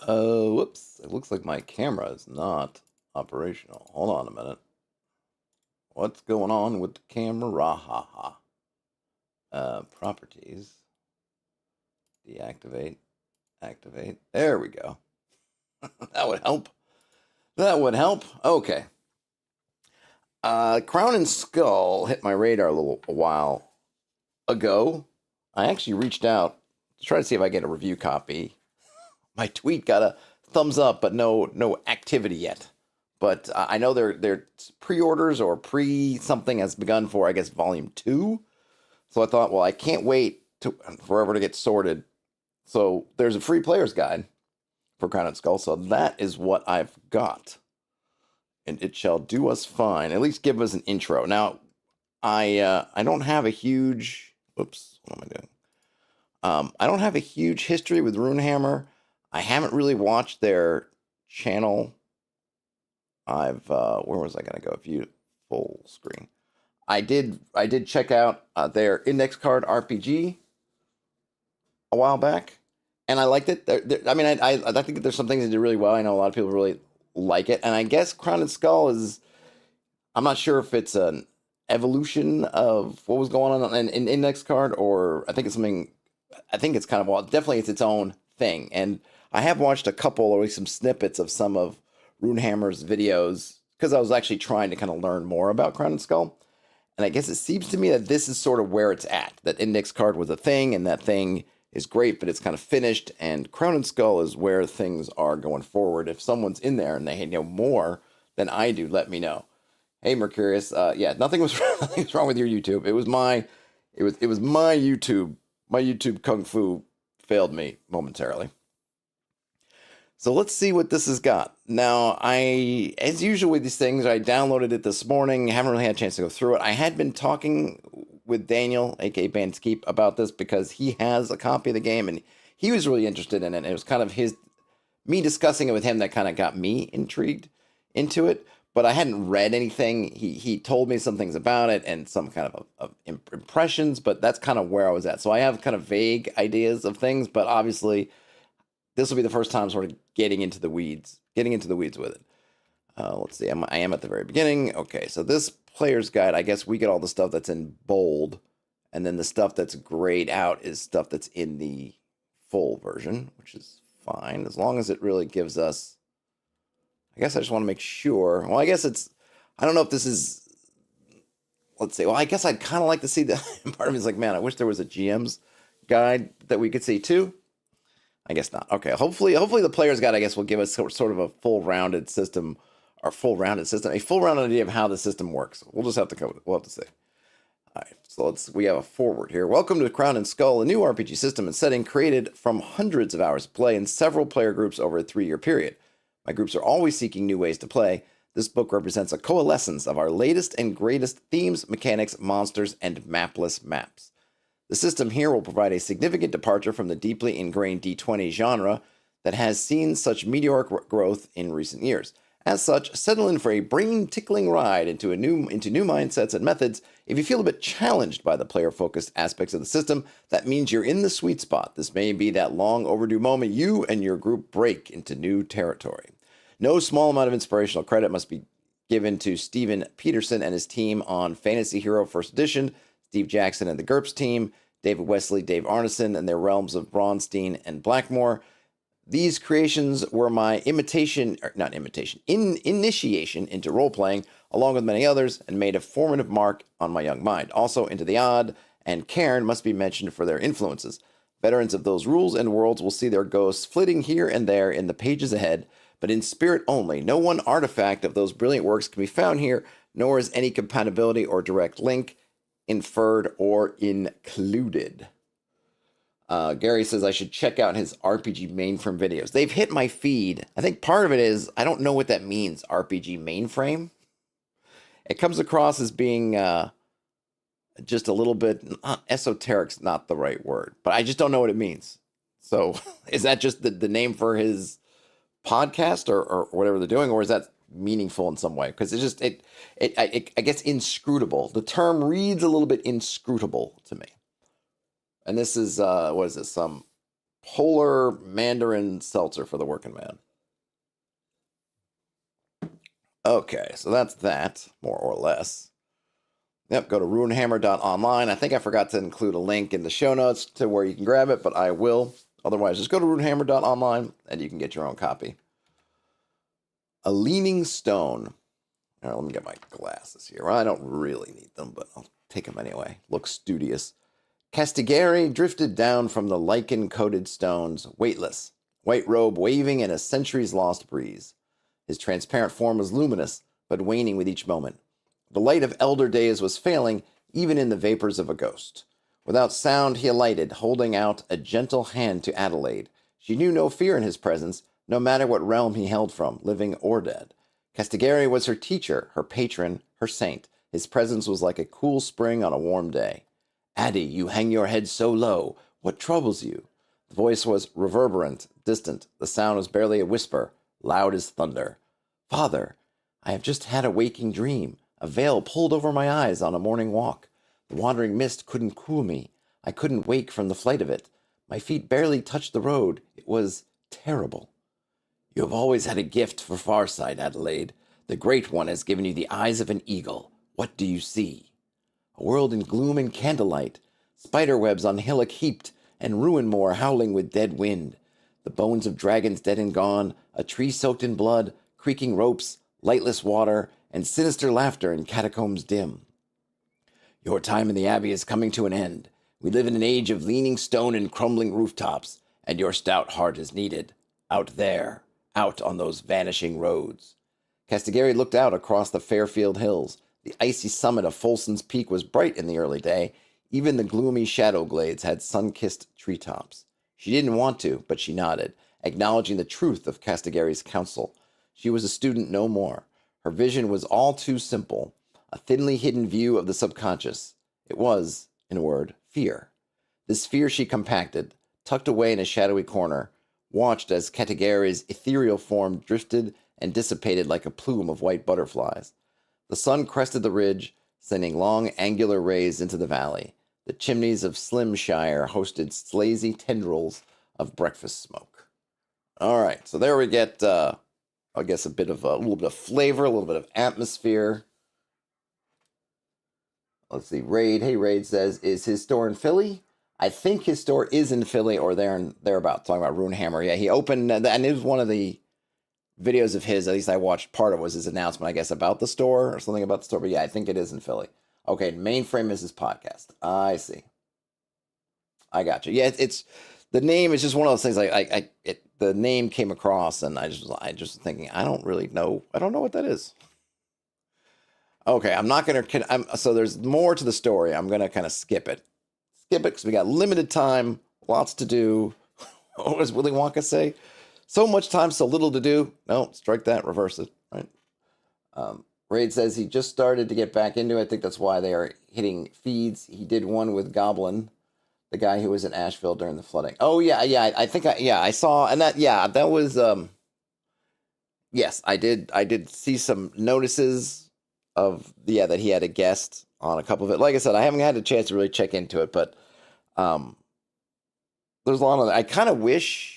Whoops. It looks like my camera is not operational. Hold on a minute. What's going on with the camera? Ha ha. Properties. Deactivate. Activate. There we go. That would help. That would help. Okay. Crown and Skull hit my radar a while ago. I actually reached out to try to see if I get a review copy. My tweet got a thumbs up, but no activity yet. But I know their pre-orders or something has begun for, I guess, volume 2. So I thought, well, I can't wait forever to get sorted. So there's a free player's guide for Crown and Skull. So that is what I've got. And it shall do us fine. At least give us an intro. Now, I don't have a huge... Oops, what am I doing? I don't have a huge history with Runehammer. I haven't really watched their channel. Where was I going to go? View full screen. I did check out their index card RPG a while back, and I liked it. I mean, I think there's some things they did really well. I know a lot of people really like it, and I guess Crown and Skull is. I'm not sure if it's an evolution of what was going on in index card, or I think it's something. I think it's kind of, well, definitely it's its own thing, and I have watched a couple, or at least some snippets of some of Runehammer's videos because I was actually trying to kind of learn more about Crown and Skull. And I guess it seems to me that this is sort of where it's at. That index card was a thing, and that thing is great, but it's kind of finished. And Crown and Skull is where things are going forward. If someone's in there and they know more than I do, let me know. Hey, Mercurius. Yeah, nothing was wrong with your YouTube. It was my YouTube. My YouTube kung fu failed me momentarily. So let's see what this has got. Now, as usual with these things, I downloaded it this morning. Haven't really had a chance to go through it. I had been talking with Daniel, aka Bandskeep, about this because he has a copy of the game and he was really interested in it. It was kind of me discussing it with him that kind of got me intrigued into it. But I hadn't read anything. He told me some things about it and some kind of impressions, but that's kind of where I was at. So I have kind of vague ideas of things, but obviously this will be the first time sort of getting into the weeds with it. Let's see. I am at the very beginning. Okay, so this player's guide, I guess we get all the stuff that's in bold, and then the stuff that's grayed out is stuff that's in the full version, which is fine, as long as it really gives us... I guess I just want to make sure. Well, I guess I don't know if this is... Let's see. Well, I guess I'd kind of like to see the... Part of me is like, man, I wish there was a GM's guide that we could see too. I guess not. Okay, hopefully the player's guide, I guess, will give us sort of a full-rounded system, a full-rounded idea of how the system works. We'll just have to go with it. We'll have to see. All right, so we have a forward here. Welcome to Crown and Skull, a new RPG system and setting created from hundreds of hours of play in several player groups over a 3-year period. My groups are always seeking new ways to play. This book represents a coalescence of our latest and greatest themes, mechanics, monsters, and mapless maps. The system here will provide a significant departure from the deeply ingrained D20 genre that has seen such meteoric growth in recent years. As such, settle in for a brain-tickling ride into new mindsets and methods. If you feel a bit challenged by the player-focused aspects of the system, that means you're in the sweet spot. This may be that long-overdue moment you and your group break into new territory. No small amount of inspirational credit must be given to Steven Peterson and his team on Fantasy Hero First Edition, Steve Jackson and the GURPS team, David Wesley, Dave Arneson, and their realms of Braunstein and Blackmore. These creations were my initiation into role-playing, along with many others, and made a formative mark on my young mind. Also, Into the Odd and Cairn must be mentioned for their influences. Veterans of those rules and worlds will see their ghosts flitting here and there in the pages ahead, but in spirit only. No one artifact of those brilliant works can be found here, nor is any compatibility or direct link inferred or included. Gary says I should check out his RPG mainframe videos. They've hit my feed. I think part of it is I don't know what that means, RPG mainframe. It comes across as being just a little bit... esoteric's not the right word, but I just don't know what it means. So is that just the name for his podcast or whatever they're doing, or is that meaningful in some way? Because it's just I guess inscrutable. The term reads a little bit inscrutable to me. And this is what is this? Some Polar Mandarin Seltzer for the working man. Okay, so that's that, more or less. Yep, go to runehammer.online. I think I forgot to include a link in the show notes to where you can grab it, but I will. Otherwise, just go to runehammer.online and you can get your own copy. A Leaning Stone. All right, let me get my glasses here. Well, I don't really need them, but I'll take them anyway. Looks studious. Castigari drifted down from the lichen-coated stones, weightless, white robe waving in a centuries-lost breeze. His transparent form was luminous, but waning with each moment. The light of elder days was failing, even in the vapors of a ghost. Without sound, he alighted, holding out a gentle hand to Adelaide. She knew no fear in his presence, no matter what realm he held from, living or dead. Castigari was her teacher, her patron, her saint. His presence was like a cool spring on a warm day. Addie, you hang your head so low. What troubles you? The voice was reverberant, distant. The sound was barely a whisper, loud as thunder. Father, I have just had a waking dream. A veil pulled over my eyes on a morning walk. The wandering mist couldn't cool me. I couldn't wake from the flight of it. My feet barely touched the road. It was terrible. You have always had a gift for farsight, Adelaide. The Great One has given you the eyes of an eagle. What do you see? A world in gloom and candlelight, spiderwebs on hillock heaped, and ruin moor howling with dead wind. The bones of dragons dead and gone, a tree soaked in blood, creaking ropes, lightless water, and sinister laughter in catacombs dim. Your time in the Abbey is coming to an end. We live in an age of leaning stone and crumbling rooftops, and your stout heart is needed. Out there, out on those vanishing roads. Castigari looked out across the Fairfield hills. The icy summit of Folson's Peak was bright in the early day. Even the gloomy shadow glades had sun-kissed treetops. She didn't want to, but she nodded, acknowledging the truth of Castigari's counsel. She was a student no more. Her vision was all too simple, a thinly hidden view of the subconscious. It was, in a word, fear. This fear she compacted, tucked away in a shadowy corner, watched as Castigari's ethereal form drifted and dissipated like a plume of white butterflies. The sun crested the ridge, sending long angular rays into the valley. The chimneys of Slimshire hosted slazy tendrils of breakfast smoke. All right, so there we get, I guess, a little bit of flavor, a little bit of atmosphere. Let's see, Raid. Hey, Raid says, is his store in Philly? I think his store is in Philly or thereabouts, talking about Runehammer. Yeah, he opened, and it was one of the videos of his, at least I watched part of, was his announcement, I guess, about the store or something about the store. But yeah, I think it is in Philly. Okay, Mainframe is his podcast. I see. I got you. Yeah, it's the name is just one of those things. The name came across, and I just thinking, I don't know what that is. Okay, I'm not gonna. So there's more to the story. I'm gonna kind of skip it because we got limited time, lots to do. What does Willy Wonka say? So much time, so little to do. No, strike that, reverse it. Right. Raid says he just started to get back into it. I think that's why they are hitting feeds. He did one with Goblin, the guy who was in Asheville during the flooding. Oh yeah. I think I saw, and that was yes, I did see some notices of that he had a guest on a couple of it. Like I said, I haven't had a chance to really check into it, but there's a lot of. I kind of wish.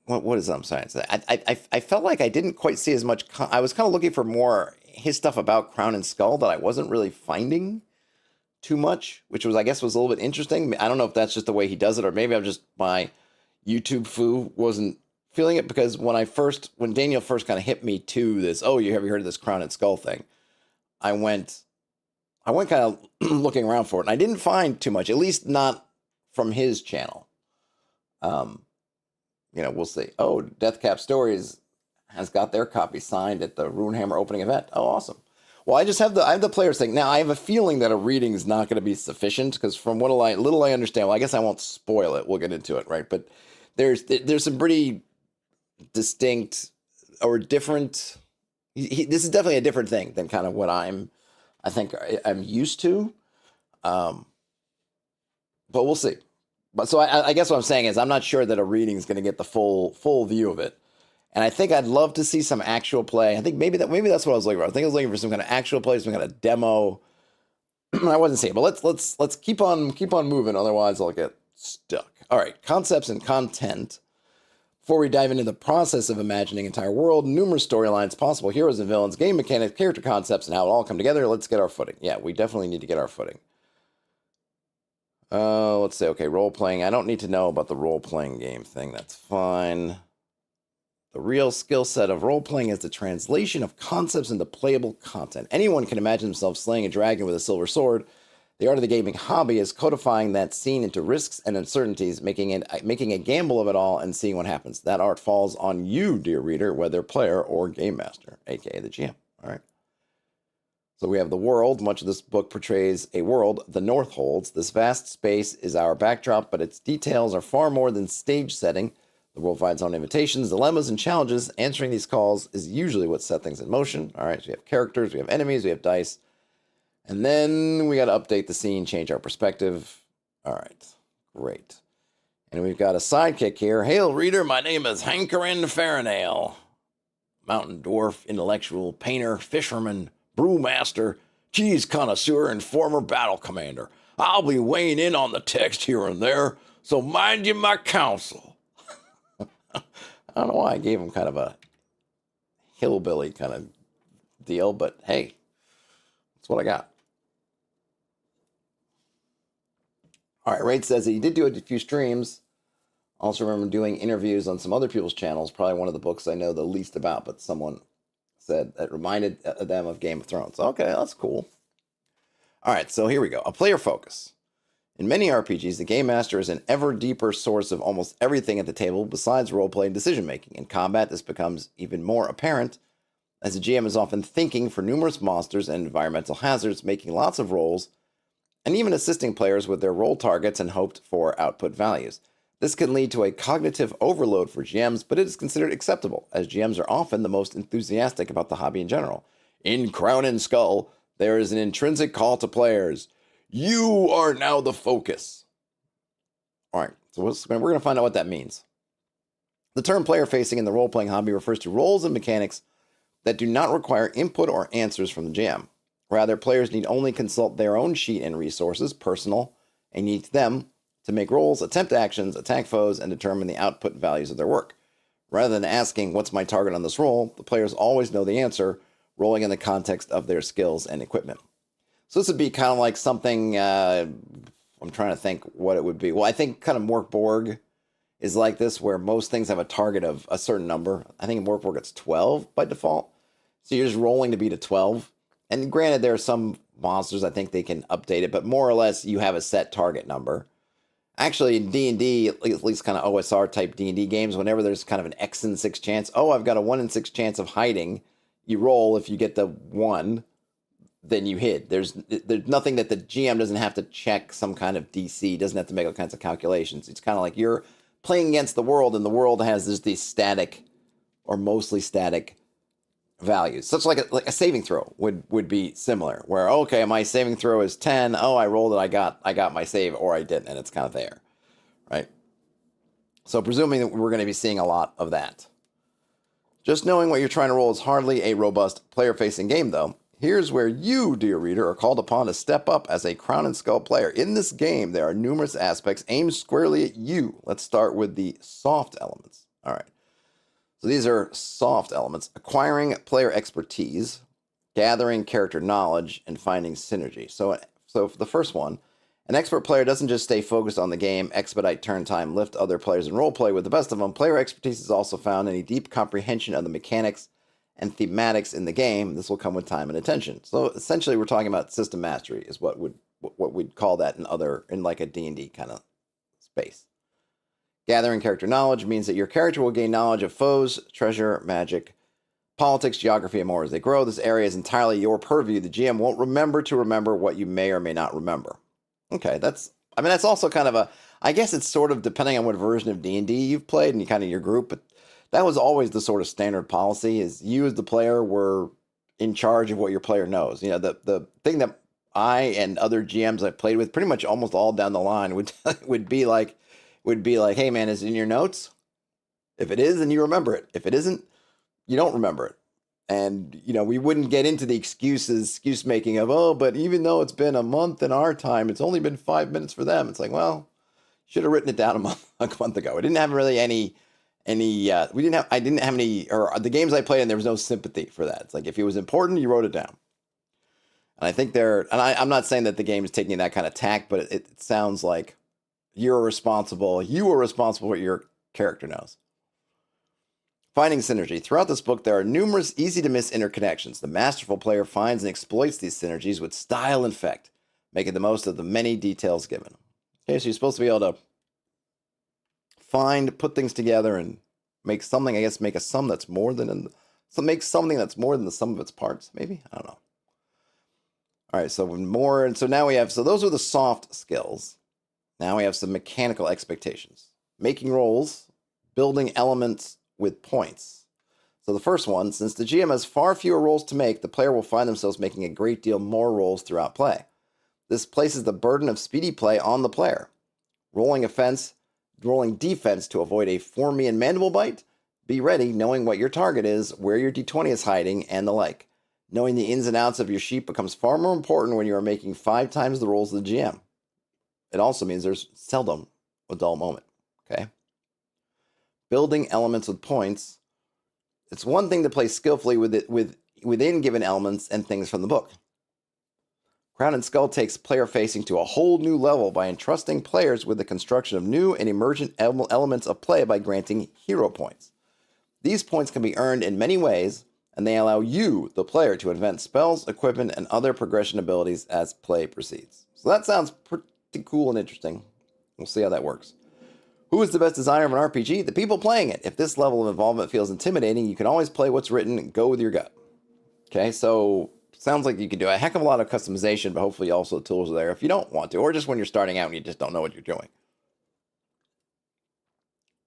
What is I'm saying? I felt like I didn't quite see as much. I was kind of looking for more his stuff about Crown and Skull that I wasn't really finding too much, which was, I guess, was a little bit interesting. I don't know if that's just the way he does it, or maybe I'm just my YouTube foo wasn't feeling it, because when Daniel first kind of hit me to this, have you heard of this Crown and Skull thing? I went kind of looking around for it, and I didn't find too much, at least not from his channel. We'll see. Oh, Deathcap Stories has got their copy signed at the Runehammer opening event. Oh, awesome. Well, I have the players thing. Now, I have a feeling that a reading is not going to be sufficient, because from what little I understand, well, I guess I won't spoil it. We'll get into it, right? But there's some pretty distinct or different. This is definitely a different thing than kind of what I think I'm used to. But we'll see. But so I guess what I'm saying is I'm not sure that a reading is going to get the full view of it. And I think I'd love to see some actual play. I think maybe that's what I was looking for. I think I was looking for some kind of actual play, some kind of demo. I wasn't seeing it, but let's keep on moving. Otherwise, I'll get stuck. All right, concepts and content. Before we dive into the process of imagining an entire world, numerous storylines, possible heroes and villains, game mechanics, character concepts, and how it all come together, let's get our footing. Yeah, we definitely need to get our footing. Let's say, okay, role-playing. I don't need to know about the role-playing game thing. That's fine. The real skill set of role-playing is the translation of concepts into playable content. Anyone can imagine themselves slaying a dragon with a silver sword. The art of the gaming hobby is codifying that scene into risks and uncertainties, making a gamble of it all and seeing what happens. That art falls on you, dear reader, whether player or game master, aka the GM. All right. So we have the world. Much of this book portrays a world the North holds. This vast space is our backdrop, but its details are far more than stage setting. The world finds its own invitations, dilemmas, and challenges. Answering these calls is usually what set things in motion. All right, so we have characters, we have enemies, we have dice. And then we got to update the scene, change our perspective. All right, great. And we've got a sidekick here. Hail, reader, my name is Hankerin Farinail. Mountain dwarf, intellectual, painter, fisherman, brewmaster, cheese connoisseur, and former battle commander. I'll be weighing in on the text here and there, so mind you my counsel. I don't know why I gave him kind of a hillbilly kind of deal, but hey, that's what I got. All right, Raid says that he did do a few streams. Also remember doing interviews on some other people's channels. Probably one of the books I know the least about, but someone said that reminded them of Game of Thrones. Okay, that's cool. All right, so here we go. A player focus. In many RPGs, the game master is an ever deeper source of almost everything at the table besides roleplay and decision-making. In combat, this becomes even more apparent, as the GM is often thinking for numerous monsters and environmental hazards, making lots of rolls, and even assisting players with their roll targets and hoped-for output values. This can lead to a cognitive overload for GMs, but it is considered acceptable, as GMs are often the most enthusiastic about the hobby in general. In Crown and Skull, there is an intrinsic call to players. You are now the focus. All right, so we're going to find out what that means. The term player-facing in the role-playing hobby refers to roles and mechanics that do not require input or answers from the GM. Rather, players need only consult their own sheet and resources, personal, and unique to them, to make rolls, attempt actions, attack foes, and determine the output values of their work. Rather than asking, what's my target on this roll, the players always know the answer, rolling in the context of their skills and equipment. So this would be kind of like something, I'm trying to think what it would be. Well, I think kind of Mork Borg is like this, where most things have a target of a certain number. I think in Mork Borg it's 12 by default. So you're just rolling to beat a 12. And granted, there are some monsters, I think they can update it, but more or less you have a set target number. Actually, in D&D, at least kind of OSR type D&D games, whenever there's kind of an X in 6 chance, I've got a 1 in 6 chance of hiding. You roll, if you get the 1, then you hit. There's nothing that the GM doesn't have to check some kind of DC, doesn't have to make all kinds of calculations. It's kind of like you're playing against the world, and the world has these static or mostly static values. Such like a saving throw would be similar, where okay, my saving throw is 10. I rolled it, I got my save, or I didn't, and it's kind of there, right? So presuming that we're going to be seeing a lot of that. Just knowing what you're trying to roll is hardly a robust player-facing game, though. Here's where you, dear reader, are called upon to step up as a Crown and Skull player. In this game, there are numerous aspects aimed squarely at you. Let's start with the soft elements. All right. So these are soft elements: acquiring player expertise, gathering character knowledge, and finding synergy. So for the first one, an expert player doesn't just stay focused on the game, expedite turn time, lift other players, and roleplay with the best of them. Player expertise is also found in a deep comprehension of the mechanics and thematics in the game. This will come with time and attention. So essentially, we're talking about system mastery, is what we'd call that in like a D&D kind of space. Gathering character knowledge means that your character will gain knowledge of foes, treasure, magic, politics, geography, and more. As they grow, this area is entirely your purview. The GM won't remember what you may or may not remember. Okay, that's also kind of I guess it's sort of depending on what version of D&D you've played and kind of your group, but that was always the sort of standard policy, is you as the player were in charge of what your player knows. You know, the thing that I and other GMs I played with pretty much almost all down the line would be like, hey man, is it in your notes? If it is, then you remember it. If it isn't, you don't remember it. And, we wouldn't get into the excuse making of, but even though it's been a month in our time, it's only been 5 minutes for them. It's like, well, Should have written it down a month ago. We didn't have really any. I didn't have any, or the games I played, and there was no sympathy for that. It's like if it was important, you wrote it down. And I think I'm not saying that the game is taking that kind of tack, but it sounds like you were responsible for what your character knows. Finding synergy. Throughout this book, there are numerous easy-to-miss interconnections. The masterful player finds and exploits these synergies with style and effect, making the most of the many details given. Okay, so you're supposed to be able to put things together and make something, make a sum that's more than, make something that's more than the sum of its parts, maybe? I don't know. All right, so those are the soft skills. Now we have some mechanical expectations. Making rolls, building elements with points. So the first one, since the GM has far fewer rolls to make, the player will find themselves making a great deal more rolls throughout play. This places the burden of speedy play on the player. Rolling defense to avoid a Formian mandible bite. Be ready, knowing what your target is, where your d20 is hiding, and the like. Knowing the ins and outs of your sheet becomes far more important when you are making 5 times the rolls of the GM. It also means there's seldom a dull moment. Okay? Building elements with points. It's one thing to play skillfully within given elements and things from the book. Crown and Skull takes player facing to a whole new level by entrusting players with the construction of new and emergent elements of play by granting hero points. These points can be earned in many ways, and they allow you, the player, to invent spells, equipment, and other progression abilities as play proceeds. So that sounds pretty cool and interesting. We'll see how that works. Who is the best designer of an RPG? The people playing it. If this level of involvement feels intimidating, you can always play what's written and go with your gut. Okay, so sounds like you can do a heck of a lot of customization, but hopefully also the tools are there if you don't want to, or just when you're starting out and you just don't know what you're doing.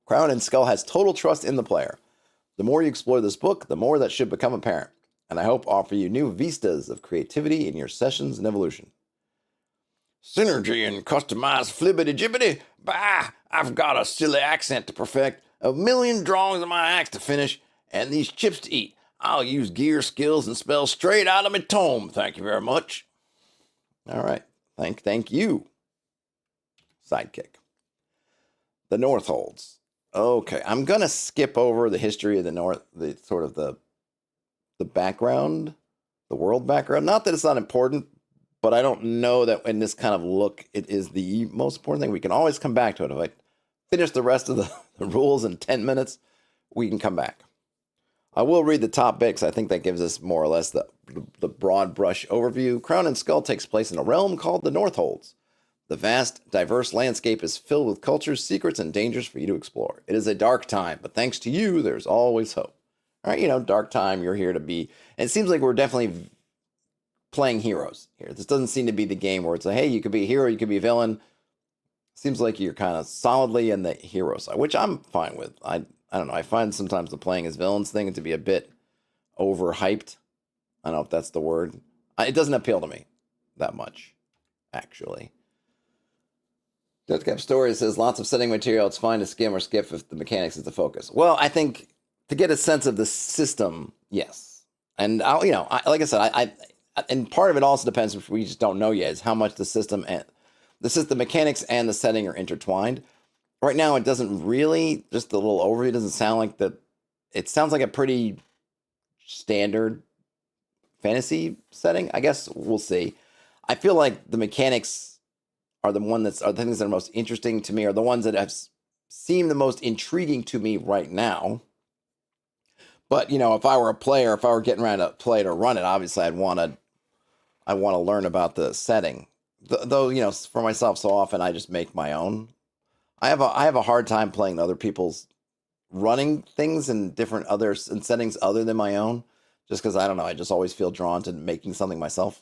Crown and Skull has total trust in the player. The more you explore this book, the more that should become apparent, and I hope offer you new vistas of creativity in your sessions and evolution. Synergy and customized flibbity-jibbity? Bah! I've got a silly accent to perfect, a million drawings of my axe to finish, and these chips to eat. I'll use gear, skills, and spells straight out of my tome. Thank you very much. All right. Thank you. Sidekick. The North holds. Okay, I'm going to skip over the history of the North, the sort of the background, the world background. Not that it's not important, but I don't know that in this kind of look, it is the most important thing. We can always come back to it. If I finish the rest of the rules in 10 minutes, we can come back. I will read the top bit because I think that gives us more or less the broad brush overview. Crown and Skull takes place in a realm called the Northholds. The vast, diverse landscape is filled with cultures, secrets, and dangers for you to explore. It is a dark time, but thanks to you, there's always hope. All right, dark time, you're here to be. And it seems like we're definitely playing heroes here. This doesn't seem to be the game where it's like, hey, you could be a hero, you could be a villain. Seems like you're kind of solidly in the hero side, which I'm fine with. I don't know. I find sometimes the playing as villains thing to be a bit overhyped. I don't know if that's the word. It doesn't appeal to me that much, actually. Death Cap Story says lots of setting material. It's fine to skim or skip if the mechanics is the focus. Well, I think to get a sense of the system, yes. And like I said, and part of it also depends, which we just don't know yet, is how much the system mechanics and the setting are intertwined. Right now, it doesn't really. Just the little overview doesn't sound like that. It sounds like a pretty standard fantasy setting. I guess we'll see. I feel like the mechanics are the things that are most interesting to me, are the ones that have seemed the most intriguing to me right now. But if I were a player, if I were getting around to play it or run it, obviously I'd want to learn about the setting. Though for myself, so often I just make my own. I have a hard time playing other people's running things in different in settings other than my own, just because I don't know. I just always feel drawn to making something myself.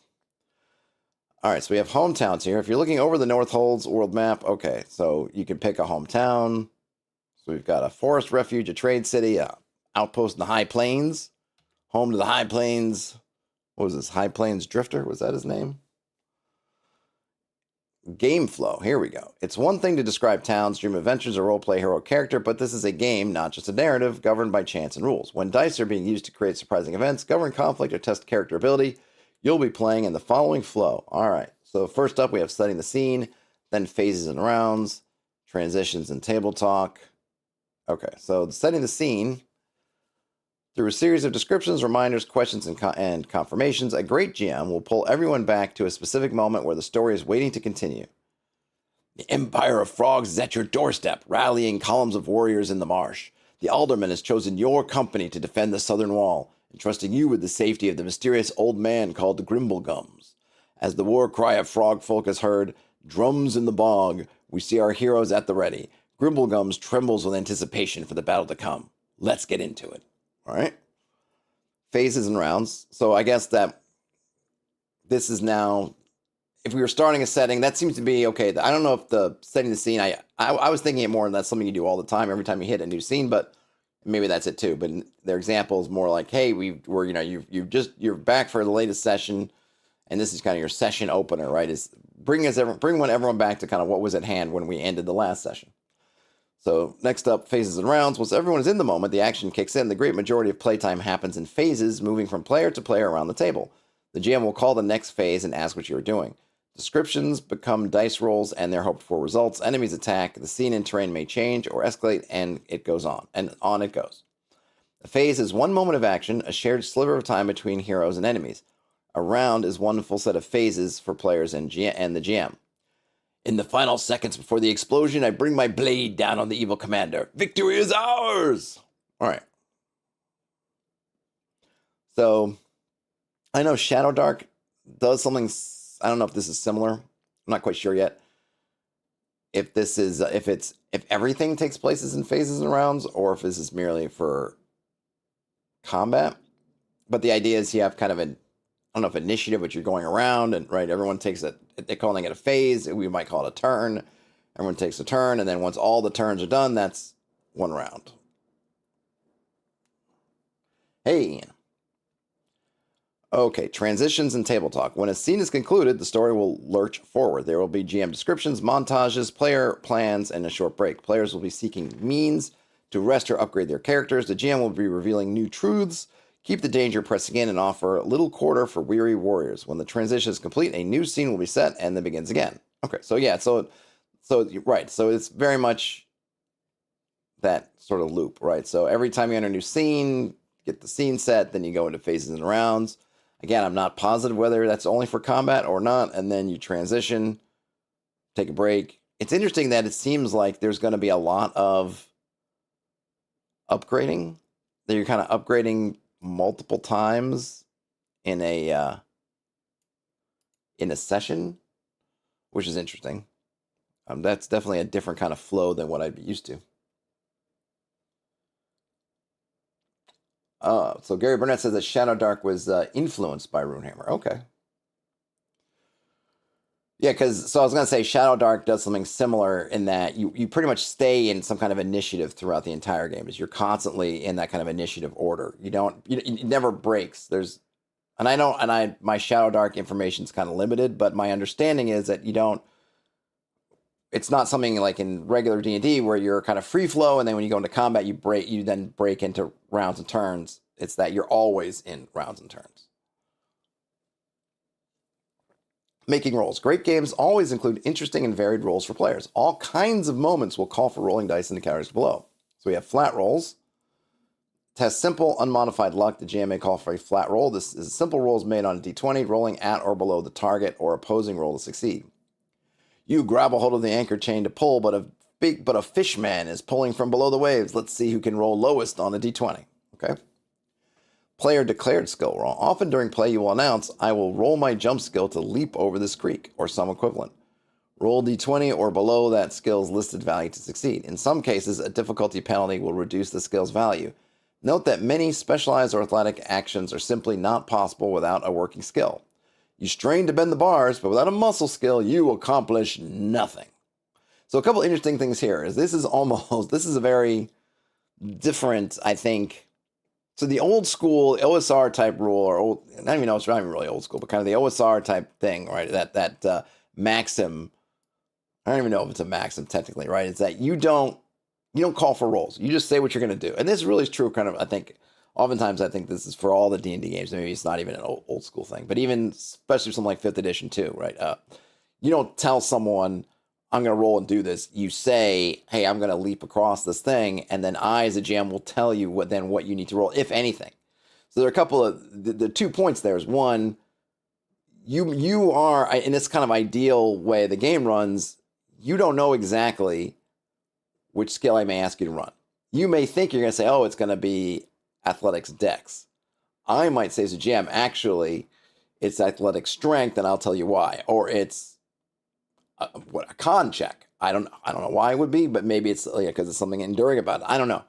All right, so we have hometowns here. If you're looking over the Northholds world map, okay, so you can pick a hometown. So we've got a forest refuge, a trade city, a outpost in the High Plains, home to the High Plains. What was this? High Plains Drifter? Was that his name? Game flow. Here we go. It's one thing to describe towns, dream adventures, or roleplay hero character, but this is a game, not just a narrative, governed by chance and rules. When dice are being used to create surprising events, govern conflict, or test character ability, you'll be playing in the following flow. All right. So first up, we have setting the scene, then phases and rounds, transitions and table talk. Okay, so setting the scene through a series of descriptions, reminders, questions, and confirmations, a great GM will pull everyone back to a specific moment where the story is waiting to continue. The Empire of Frogs is at your doorstep, rallying columns of warriors in the marsh. The Alderman has chosen your company to defend the southern wall, entrusting you with the safety of the mysterious old man called the Grimblegums. As the war cry of frog folk is heard, drums in the bog, we see our heroes at the ready. Grimblegums trembles with anticipation for the battle to come. Let's get into it. All right. Phases and rounds. So I guess that this is now, if we were starting a setting, that seems to be okay. I don't know if the setting the scene, I was thinking it more that's something you do all the time, every time you hit a new scene, but maybe that's it too. But their example is more like, hey, you're back for the latest session, and this is kind of your session opener, right? Is bring everyone back to kind of what was at hand when we ended the last session. So next up, phases and rounds. Once everyone is in the moment, the action kicks in. The great majority of playtime happens in phases, moving from player to player around the table. The GM will call the next phase and ask what you are doing. Descriptions become dice rolls and their hoped-for results. Enemies attack. The scene and terrain may change or escalate, and it goes on. And on it goes. A phase is one moment of action, a shared sliver of time between heroes and enemies. A round is one full set of phases for players and the GM. In the final seconds before the explosion, I bring my blade down on the evil commander. Victory is ours! All right. So, I know Shadow Dark does something. I don't know if this is similar. I'm not quite sure yet. If everything takes place in phases and rounds, or if this is merely for combat. But the idea is you have kind of I don't know if initiative, which you're going around, and right, everyone takes they're calling it a phase. We might call it a turn. Everyone takes a turn, and then once all the turns are done, that's one round. Hey. Okay, transitions and table talk. When a scene is concluded, the story will lurch forward. There will be GM descriptions, montages, player plans, and a short break. Players will be seeking means to rest or upgrade their characters. The GM will be revealing new truths, keep the danger pressing in, and offer a little quarter for weary warriors. When the transition is complete, a new scene will be set, and then begins again. Okay, so yeah, so right, so it's very much that sort of loop, right? So every time you enter a new scene, get the scene set, then you go into phases and rounds. Again, I'm not positive whether that's only for combat or not, and then you transition, take a break. It's interesting that it seems like there's going to be a lot of upgrading, that you're kind of upgrading multiple times in a session, which is interesting. That's definitely a different kind of flow than what I'd be used to. So Gary Burnett says that Shadow Dark was influenced by Runehammer. Okay. Yeah, I was going to say Shadow Dark does something similar in that you pretty much stay in some kind of initiative throughout the entire game. You're constantly in that kind of initiative order. It never breaks. My Shadow Dark information is kind of limited, but my understanding is that it's not something like in regular D&D where you're kind of free flow, and then when you go into combat, you then break into rounds and turns. It's that you're always in rounds and turns. Making rolls. Great games always include interesting and varied rolls for players. All kinds of moments will call for rolling dice in the categories below. So we have flat rolls. Test simple, unmodified luck. The GM may call for a flat roll. This is simple rolls made on a D20, rolling at or below the target or opposing roll to succeed. You grab a hold of the anchor chain to pull, but a fish man is pulling from below the waves. Let's see who can roll lowest on a D20. Okay. Player declared skill roll. Often during play, you will announce, I will roll my jump skill to leap over this creek, or some equivalent. Roll D20 or below that skill's listed value to succeed. In some cases, a difficulty penalty will reduce the skill's value. Note that many specialized or athletic actions are simply not possible without a working skill. You strain to bend the bars, but without a muscle skill, you accomplish nothing. So a couple interesting things here is this is a very different, I think. So the old school OSR type rule, or not even really old school, but kind of the OSR type thing, right? That maxim. I don't even know if it's a maxim technically, right? It's that you don't call for rolls. You just say what you're going to do. And this really is true kind of, I think, oftentimes I think this is for all the D&D games. Maybe it's not even an old school thing, but even especially something like 5th edition too, right? You don't tell someone, I'm going to roll and do this. You say, hey, I'm going to leap across this thing. And then I, as a GM, will tell you what you need to roll, if anything. So there are a couple of, the 2 points there is one, you are, in this kind of ideal way the game runs, you don't know exactly which skill I may ask you to run. You may think you're going to say, oh, it's going to be athletics dex. I might say as a GM, actually, it's athletic strength, and I'll tell you why. Or it's a con check. I don't know why it would be, but maybe it's because it's something enduring about it. I don't know.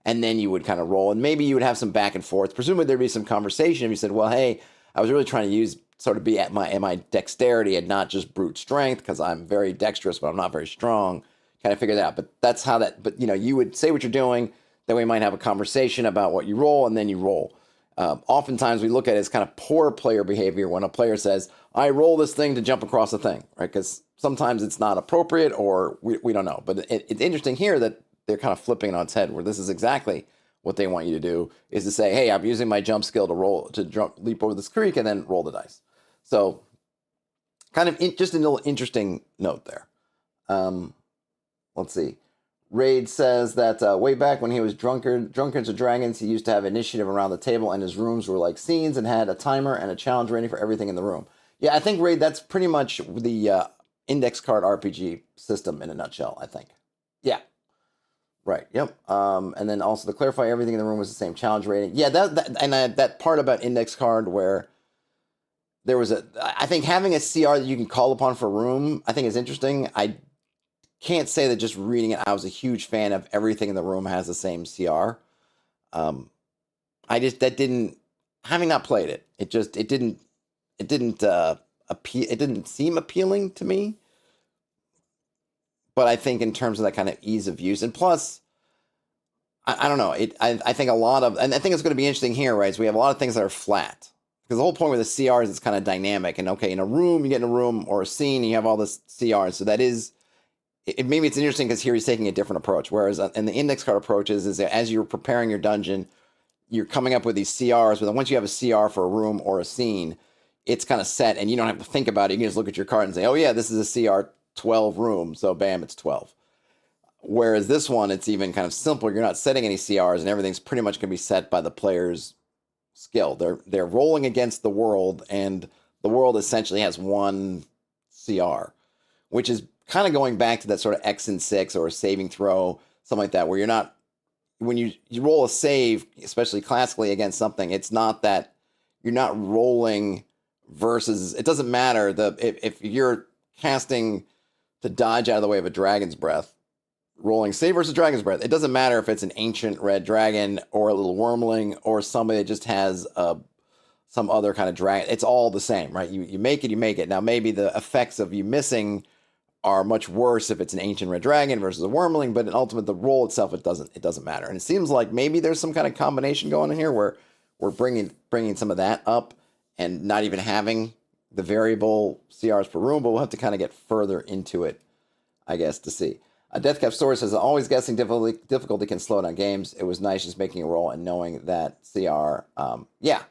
And then you would kind of roll, and maybe you would have some back and forth. Presumably there'd be some conversation if you said, well, hey, I was really trying to sort of be at my dexterity and not just brute strength, because I'm very dexterous, but I'm not very strong. Kind of figure that out. But that's how that, but you would say what you're doing, then we might have a conversation about what you roll, and then you roll. Oftentimes we look at it as kind of poor player behavior when a player says, I roll this thing to jump across a thing, right? Because sometimes it's not appropriate, or we don't know. But it's interesting here that they're kind of flipping it on its head, where this is exactly what they want you to do, is to say, hey, I'm using my jump skill to leap over this creek and then roll the dice. So kind of just a little interesting note there. Let's see. Raid says that way back when he was Drunkards or Dragons, he used to have initiative around the table, and his rooms were like scenes and had a timer and a challenge rating for everything in the room. Yeah, I think, Raid, that's pretty much the index card RPG system in a nutshell, I think. Yeah. Right. Yep. And then also to clarify, everything in the room was the same challenge rating. Yeah. That part about index card where there was I think having a CR that you can call upon for a room, I think is interesting. I can't say that just reading it, I was a huge fan of everything in the room has the same CR. Having not played it, it didn't seem appealing to me. But I think in terms of that kind of ease of use, and plus, I don't know. I think and I think it's going to be interesting here, right? So we have a lot of things that are flat, because the whole point with the CR is it's kind of dynamic. And okay, in a room, you get in a room or a scene, and you have all this CR. So that is, maybe it's interesting because here he's taking a different approach. Whereas in the index card approaches is that as you're preparing your dungeon, you're coming up with these CRs. But then once you have a CR for a room or a scene, it's kind of set, and you don't have to think about it. You can just look at your card and say, oh yeah, this is a CR 12 room, so bam, it's 12. Whereas this one, it's even kind of simpler. You're not setting any CRs, and everything's pretty much going to be set by the player's skill. They're rolling against the world, and the world essentially has one CR, which is kind of going back to that sort of X and 6 or a saving throw, something like that, where you're not, when you roll a save, especially classically against something, it's not that you're not rolling versus, it doesn't matter if you're casting to dodge out of the way of a dragon's breath, rolling save versus dragon's breath. It doesn't matter if it's an ancient red dragon or a little wormling or somebody that just has some other kind of dragon. It's all the same, right? You make it. Now, maybe the effects of you missing are much worse if it's an ancient red dragon versus a wormling, but in ultimate, the roll itself, it doesn't matter. And it seems like maybe there's some kind of combination going on here where we're bringing some of that up and not even having the variable CRs per room, but we'll have to kind of get further into it, I guess, to see. Deathcap Story says, always guessing difficulty can slow down games. It was nice just making a roll and knowing that CR. Yeah.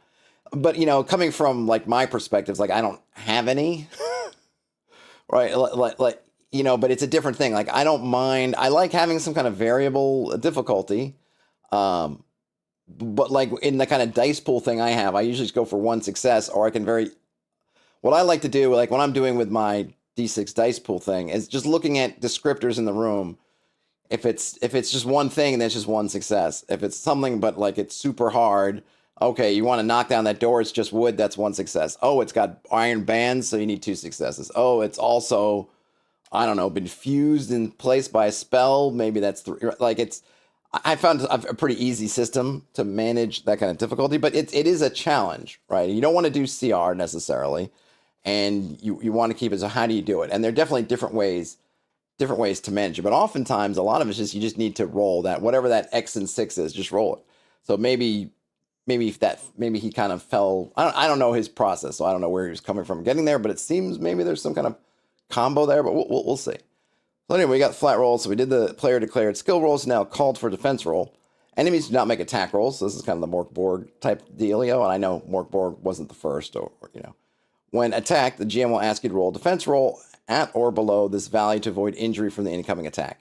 But, coming from, like, my perspectives, like, I don't have any, right? But it's a different thing. Like, I don't mind. I like having some kind of variable difficulty. But, like, in the kind of dice pool thing I have, I usually just go for one success, or I can what I like to do, like when I'm doing with my D6 dice pool thing, is just looking at descriptors in the room. If it's just one thing, then it's just one success. If it's something but like it's super hard, okay, you want to knock down that door, it's just wood, that's one success. Oh, it's got iron bands, so you need 2 successes. Oh, it's also, I don't know, been fused in place by a spell, maybe that's 3. Like I found a pretty easy system to manage that kind of difficulty, but it is a challenge, right? You don't want to do CR necessarily. And you want to keep it. So how do you do it? And there are definitely different ways to manage it. But oftentimes, a lot of it's just you just need to roll that, whatever that X and 6 is, just roll it. So maybe he kind of fell. I don't know his process, so I don't know where he was coming from getting there. But it seems maybe there's some kind of combo there. But we'll see. So anyway, we got flat rolls. So we did the player declared skill rolls. Now called for defense roll. Enemies do not make attack rolls. So this is kind of the Morkborg type dealio. And I know Morkborg wasn't the first, or. When attacked, the GM will ask you to roll a defense roll. at or below this value to avoid injury from the incoming attack.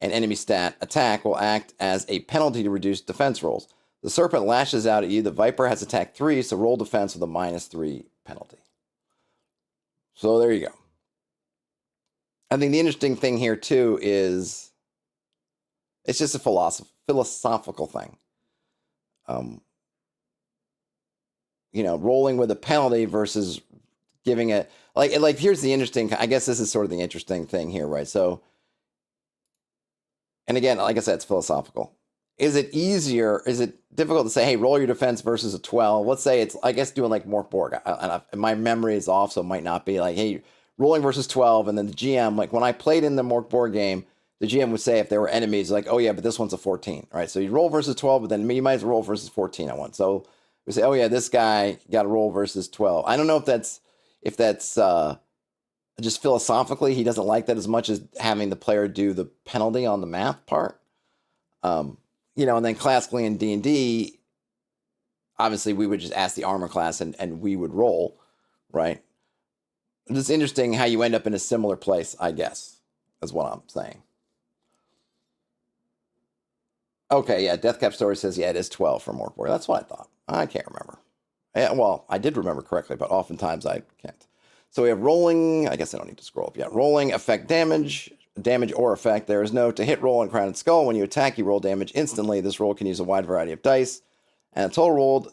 An enemy stat attack will act as a penalty to reduce defense rolls. The serpent lashes out at you. The viper has attack 3, so roll defense with a -3 penalty. So there you go. I think the interesting thing here, too, is it's just a philosophical thing. Rolling with a penalty versus giving it... Like here's the interesting... I guess this is sort of the interesting thing here, right? So, and again, like I said, it's philosophical. Is it difficult to say, hey, roll your defense versus a 12? Let's say it's, I guess, doing like Morkborg. And my memory is off, so it might not be like, hey, rolling versus 12. And then the GM, like when I played in the Morkborg game, the GM would say if there were enemies, like, oh yeah, but this one's a 14, right? So you roll versus 12, but then you might as well roll versus 14 on one. So we say, oh yeah, this guy got to roll versus 12. I don't know if that's just philosophically, he doesn't like that as much as having the player do the penalty on the math part. And then classically in D&D, obviously we would just ask the armor class and we would roll, right? It's interesting how you end up in a similar place, I guess, is what I'm saying. Okay, yeah, Deathcap Story says, yeah, it is 12 for Morkborg. That's what I thought. I can't remember. Yeah, well, I did remember correctly, but oftentimes I can't. So we have rolling. I guess I don't need to scroll up yet. Rolling, affect damage or effect. There is no to hit roll in Crown and Skull. When you attack, you roll damage instantly. This roll can use a wide variety of dice. And a total rolled,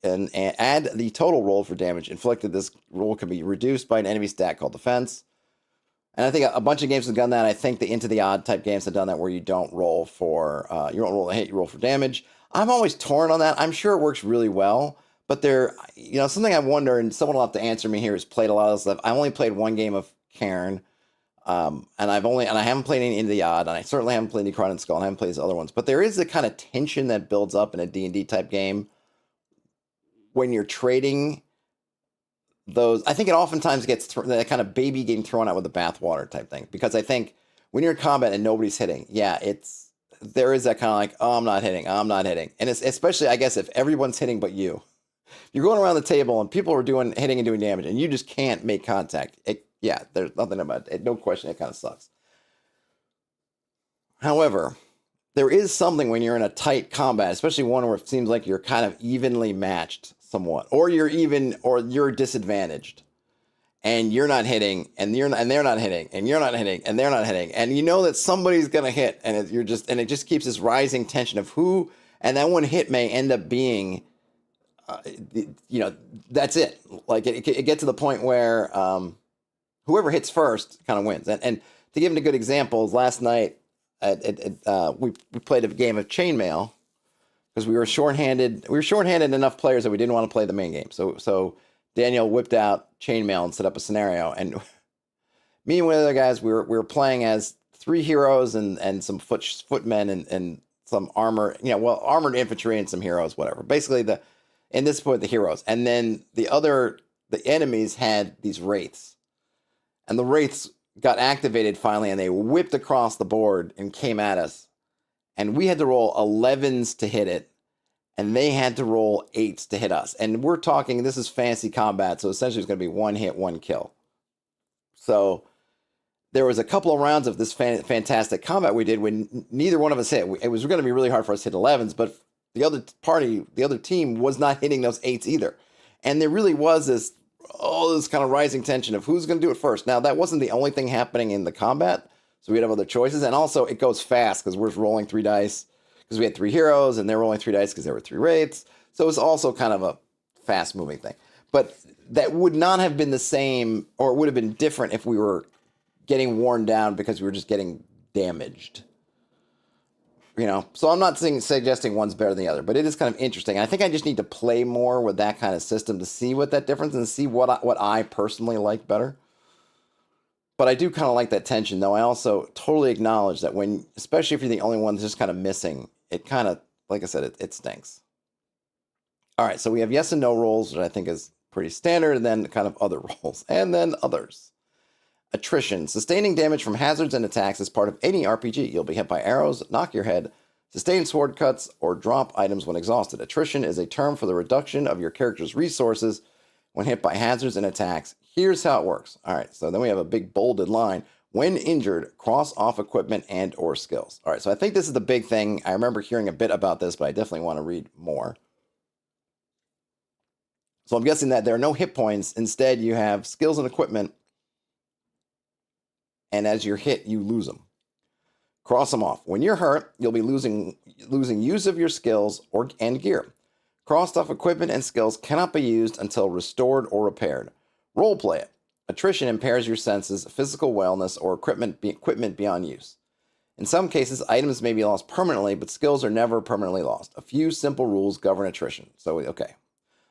and add the total roll for damage inflicted. This roll can be reduced by an enemy stat called defense. And I think a bunch of games have done that. I think the Into the Odd type games have done that where you don't roll for, you don't roll a hit, you roll for damage. I'm always torn on that. I'm sure it works really well. But something I wonder, and someone will have to answer me here, has played a lot of this stuff. I only played one game of Cairn, and I haven't played any Into the Odd, and I certainly haven't played any Crown and Skull, and I haven't played these other ones. But there is the kind of tension that builds up in a D&D type game when you're trading those. I think it oftentimes gets that kind of baby getting thrown out with the bathwater type thing, because I think when you're in combat and nobody's hitting, there is that kind of like, oh, I'm not hitting, and it's especially, I guess, if everyone's hitting but you. You're going around the table and people are hitting and doing damage, and you just can't make contact. There's nothing about it. No question, it kind of sucks. However, there is something when you're in a tight combat, especially one where it seems like you're kind of evenly matched somewhat, or you're disadvantaged, and you're not hitting, and they're not hitting, and you're not hitting, and they're not hitting, and you know that somebody's gonna hit, and it just keeps this rising tension of who, and that one hit may end up being. That's it. Like it gets to the point where whoever hits first kind of wins. And to give a good example, last night we played a game of chainmail because we were shorthanded. We were shorthanded enough players that we didn't want to play the main game. So Daniel whipped out chainmail and set up a scenario. And me and one of the other guys, we were playing as 3 heroes and some footmen and some armored infantry and some heroes, whatever. Basically in this point, the heroes. And then the enemies had these wraiths. And the wraiths got activated finally, and they whipped across the board and came at us. And we had to roll 11s to hit it. And they had to roll 8s to hit us. And we're talking, this is fantasy combat, so essentially it's going to be 1 hit, 1 kill. So there was a couple of rounds of this fantastic combat we did when neither one of us hit. It was going to be really hard for us to hit 11s, but the other team was not hitting those 8s either. And there really was this kind of rising tension of who's going to do it first. Now, that wasn't the only thing happening in the combat, so we'd have other choices. And also, it goes fast because we're rolling 3 dice because we had 3 heroes, and they're rolling 3 dice because there were 3 wraiths. So it was also kind of a fast-moving thing. But that would not have been the same, or it would have been different if we were getting worn down because we were just getting damaged. So I'm not suggesting one's better than the other, but it is kind of interesting. I think I just need to play more with that kind of system to see what that difference and see what I personally like better. But I do kind of like that tension, though. I also totally acknowledge that especially if you're the only one that's just kind of missing, it kind of, like I said, it stinks. All right, so we have yes and no rolls, which I think is pretty standard, and then kind of other rolls, and then others. Attrition. Sustaining damage from hazards and attacks is part of any RPG. You'll be hit by arrows, knock your head, sustain sword cuts, or drop items when exhausted. Attrition is a term for the reduction of your character's resources when hit by hazards and attacks. Here's how it works. All right, so then we have a big bolded line. When injured, cross off equipment and or skills. All right, so I think this is the big thing. I remember hearing a bit about this, but I definitely want to read more. So I'm guessing that there are no hit points. Instead, you have skills and equipment, and as you're hit, you lose them. Cross them off. When you're hurt, you'll be losing use of your skills and gear. Crossed off equipment and skills cannot be used until restored or repaired. Roleplay it. Attrition impairs your senses, physical wellness, or equipment beyond use. In some cases, items may be lost permanently, but skills are never permanently lost. A few simple rules govern attrition. So, okay.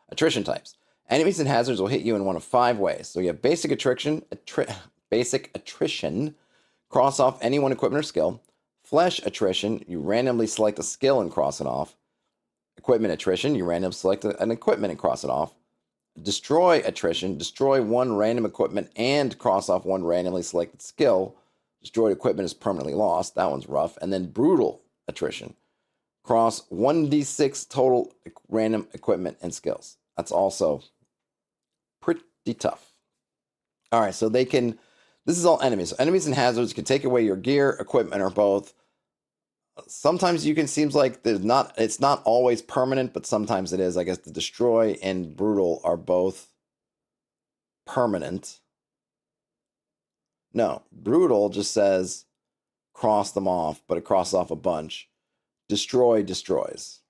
Attrition types. Enemies and hazards will hit you in one of 5 ways. So you have basic attrition, cross off any one equipment or skill. Flesh attrition, you randomly select a skill and cross it off. Equipment attrition, you randomly select an equipment and cross it off. Destroy attrition, destroy one random equipment and cross off one randomly selected skill. Destroyed equipment is permanently lost. That one's rough. And then brutal attrition. Cross 1d6 total random equipment and skills. That's also pretty tough. All right, so this is all enemies. So enemies and hazards can take away your gear, equipment, or both. Sometimes seems like it's not always permanent, but sometimes it is. I guess the destroy and brutal are both permanent. No, brutal just says cross them off, but it crosses off a bunch. Destroy destroys.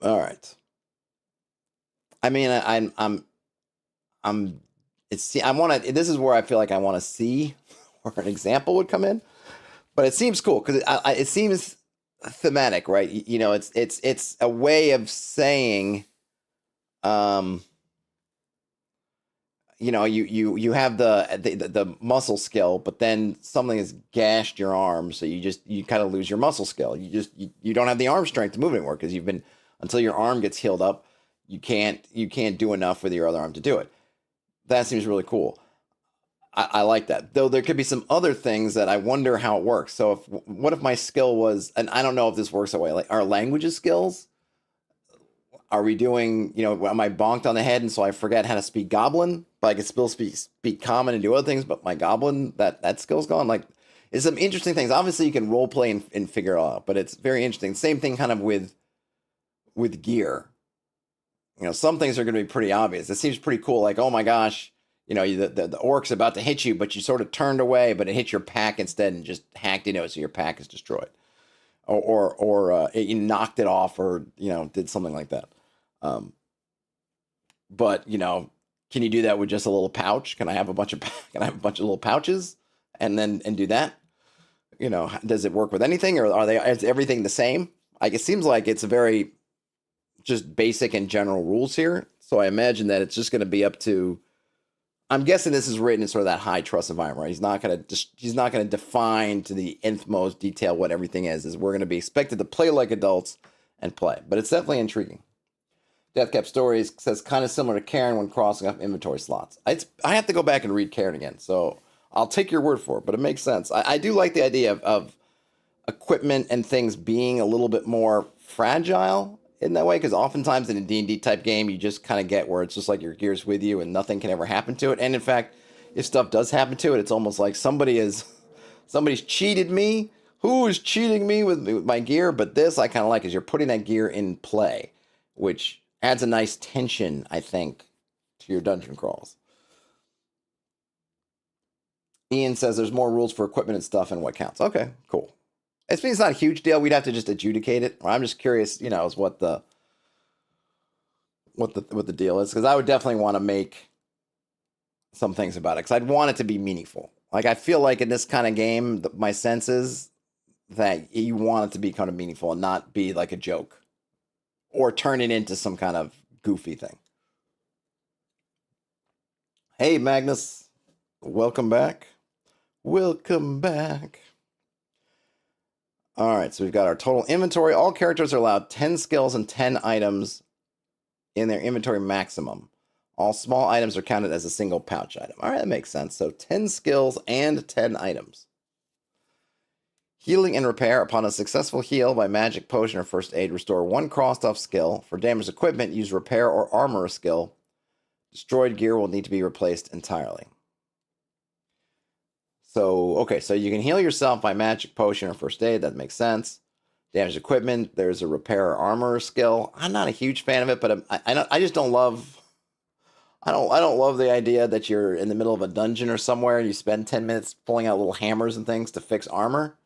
All right. I mean, this is where I feel like I want to see where an example would come in. But it seems cool because it seems thematic, right? You know, it's a way of saying, you know, you have the muscle skill, but then something has gashed your arm, so you kind of lose your muscle skill. You don't have the arm strength to move anymore because until your arm gets healed up, you can't do enough with your other arm to do it. That seems really cool. I like that. Though there could be some other things that I wonder how it works. So what if my skill was, and I don't know if this works that way, like our languages skills? Are we doing, you know, am I bonked on the head and so I forget how to speak Goblin, but I can still speak Common and do other things, but my Goblin, that skill's gone? Like, it's some interesting things. Obviously, you can role play and figure it out, but it's very interesting. Same thing kind of with gear. You know, some things are going to be pretty obvious. It seems pretty cool. Like, oh my gosh, you know, the orc's about to hit you, but you sort of turned away, but it hit your pack instead and just hacked into it, so your pack is destroyed. Or you knocked it off, or, you know, did something like that. But, you know, can you do that with just a little pouch? Can I have a bunch of little pouches and do that? You know, does it work with anything, or is everything the same? Like, it seems like it's a very just basic and general rules here. So I imagine that it's just going to be up to, I'm guessing this is written in sort of that high trust environment, right? He's not going to define to the nth most detail what everything is. We're going to be expected to play like adults and play, but it's definitely intriguing. Deathcap Stories says kind of similar to Karen when crossing off inventory slots. I have to go back and read Karen again, so I'll take your word for it, but it makes sense. I do like the idea of equipment and things being a little bit more fragile in that way, because oftentimes in a D&D type game, you just kind of get where it's just like your gear's with you and nothing can ever happen to it. And in fact, if stuff does happen to it, it's almost like somebody's cheated me. Who is cheating me with my gear? But this I kind of like, is you're putting that gear in play, which adds a nice tension, I think, to your dungeon crawls. Ian says there's more rules for equipment and stuff and what counts. Okay, cool. It's not a huge deal. We'd have to just adjudicate it. I'm just curious, you know, is what the deal is, because I would definitely want to make some things about it, because I'd want it to be meaningful. Like, I feel like in this kind of game, my sense is that you want it to be kind of meaningful and not be like a joke or turn it into some kind of goofy thing. Hey, Magnus. Welcome back. Welcome back. All right, so we've got our total inventory. All characters are allowed 10 skills and 10 items in their inventory maximum. All small items are counted as a single pouch item. All right, that makes sense. So 10 skills and 10 items. Healing and repair. Upon a successful heal by magic, potion, or first aid, restore one crossed off skill. For damaged equipment, use repair or armor skill. Destroyed gear will need to be replaced entirely. So, okay, so you can heal yourself by magic potion or first aid. That makes sense. Damaged equipment. There's a repair armor skill. I'm not a huge fan of it, but I just don't love. I don't love the idea that you're in the middle of a dungeon or somewhere and you spend 10 minutes pulling out little hammers and things to fix armor.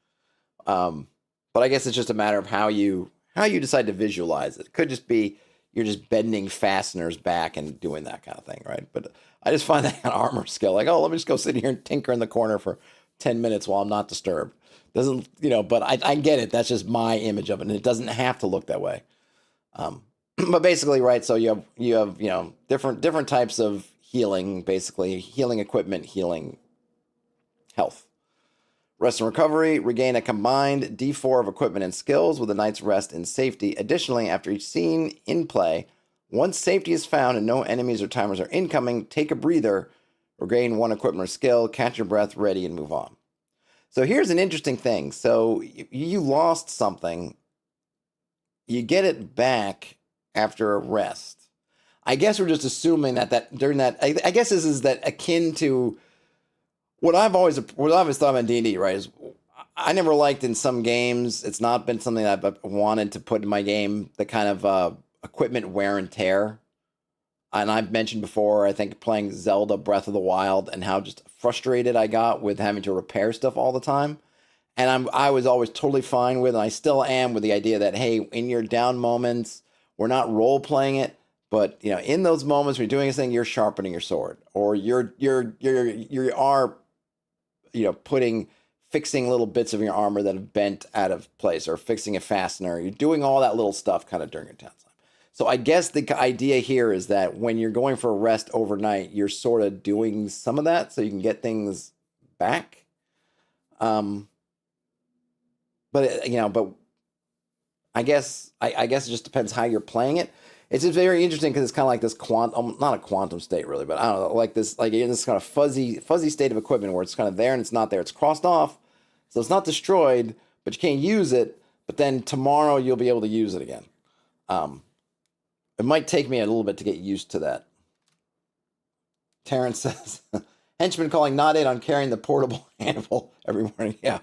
But I guess it's just a matter of how you decide to visualize it. It could just be you're just bending fasteners back and doing that kind of thing, right? But I just find that kind of armor skill like, oh, let me just go sit here and tinker in the corner for 10 minutes while I'm not disturbed. Doesn't, but I get it. That's just my image of it, and it doesn't have to look that way. But basically, right, so you have different types of healing, basically healing equipment, healing health. Rest and recovery, regain a combined D4 of equipment and skills with a night's rest in safety. Additionally, after each scene in play, once safety is found and no enemies or timers are incoming, take a breather, regain one equipment or skill, catch your breath, ready, and move on. So here's an interesting thing. So you lost something, you get it back after a rest. I guess we're just assuming that during that, I guess this is that akin to what I've always thought about D&D, right? Is I never liked in some games. It's not been something that I've wanted to put in my game. The kind of equipment wear and tear. And I've mentioned before, I think playing Zelda Breath of the Wild and how just frustrated I got with having to repair stuff all the time. And I was always totally fine with, and I still am with the idea that, hey, in your down moments, we're not role playing it, but in those moments when you're doing this thing, you're sharpening your sword, or you are fixing little bits of your armor that have bent out of place, or fixing a fastener. You're doing all that little stuff kind of during your downtime. So I guess the idea here is that when you're going for a rest overnight, you're sort of doing some of that so you can get things back. But I guess it just depends how you're playing it. It's just very interesting because it's kind of like this not a quantum state really, but I don't know, like this, like in this kind of fuzzy state of equipment where it's kind of there and it's not there. It's crossed off, so it's not destroyed, but you can't use it. But then tomorrow you'll be able to use it again. It might take me a little bit to get used to that. Terrence says, henchman calling not in on carrying the portable anvil every morning. Yeah.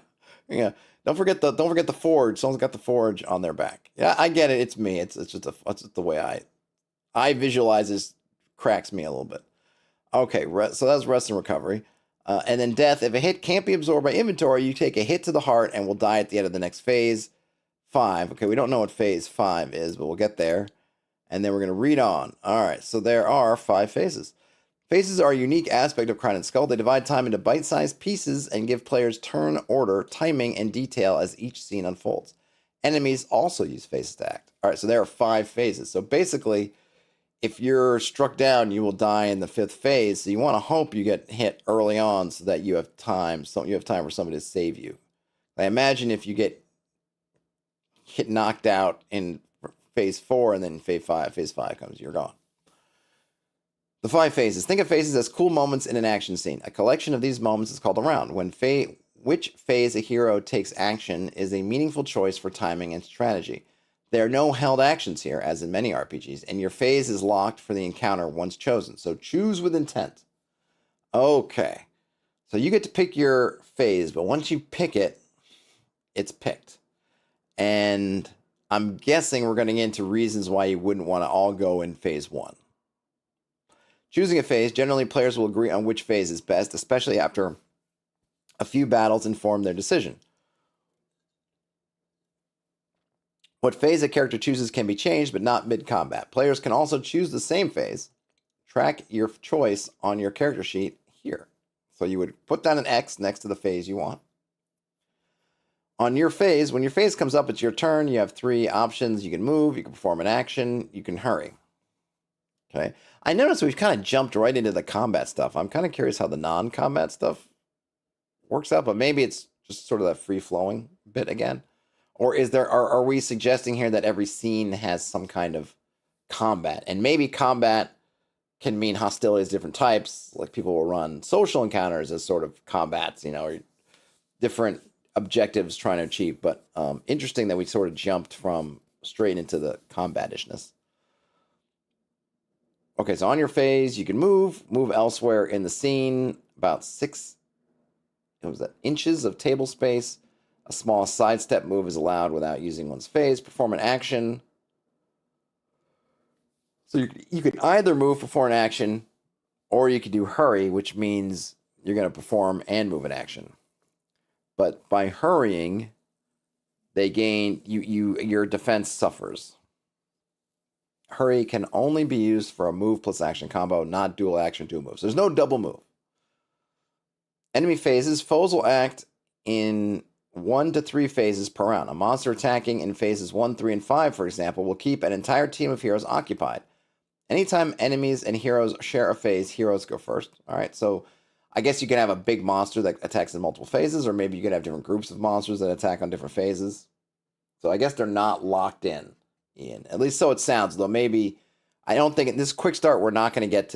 Don't forget the forge. Someone's got the forge on their back. Yeah, I get it. It's me. It's just the way I visualize this cracks me a little bit. Okay, so that's rest and recovery. And then death. If a hit can't be absorbed by inventory, you take a hit to the heart and will die at the end of the next phase. 5. Okay, we don't know what phase 5 is, but we'll get there. And then we're going to read on. All right, so there are 5 phases. Phases are a unique aspect of Crown and Skull. They divide time into bite-sized pieces and give players turn order, timing, and detail as each scene unfolds. Enemies also use phases to act. All right, so there are 5 phases. So basically, if you're struck down, you will die in the 5th phase. So you want to hope you get hit early on so that you have time. So you have time for somebody to save you. I imagine if you get knocked out in phase 4 and then phase 5 comes, you're gone. The 5 phases. Think of phases as cool moments in an action scene. A collection of these moments is called a round. Which phase a hero takes action is a meaningful choice for timing and strategy. There are no held actions here, as in many RPGs, and your phase is locked for the encounter once chosen. So choose with intent. Okay. So you get to pick your phase, but once you pick it, it's picked. And I'm guessing we're going to get into reasons why you wouldn't want to all go in phase 1. Choosing a phase, generally players will agree on which phase is best, especially after a few battles inform their decision. What phase a character chooses can be changed, but not mid-combat. Players can also choose the same phase. Track your choice on your character sheet here. So you would put down an X next to the phase you want. On your phase, when your phase comes up, it's your turn. You have 3 options. You can move, you can perform an action, you can hurry. Okay. I noticed we've kind of jumped right into the combat stuff. I'm kind of curious how the non-combat stuff works out, but maybe it's just sort of that free-flowing bit again. Or are we suggesting here that every scene has some kind of combat? And maybe combat can mean hostilities, different types. Like people will run social encounters as sort of combats, or different objectives trying to achieve. But interesting that we sort of jumped from straight into the combatishness. Okay, so on your phase, you can move elsewhere in the scene, about 6 inches of table space. A small sidestep move is allowed without using one's phase. Perform an action. So you could either move, perform an action, or you could do hurry, which means you're going to perform and move an action. But by hurrying, they gain your defense suffers. Hurry can only be used for a move plus action combo, not dual action, dual moves. There's no double move. Enemy phases. Foes will act in 1 to 3 phases per round. A monster attacking in phases 1, 3, and 5, for example, will keep an entire team of heroes occupied. Anytime enemies and heroes share a phase, heroes go first. All right, so I guess you can have a big monster that attacks in multiple phases, or maybe you could have different groups of monsters that attack on different phases. So I guess they're not locked in, Ian. At least so it sounds, though maybe, I don't think, in this quick start, we're not going to get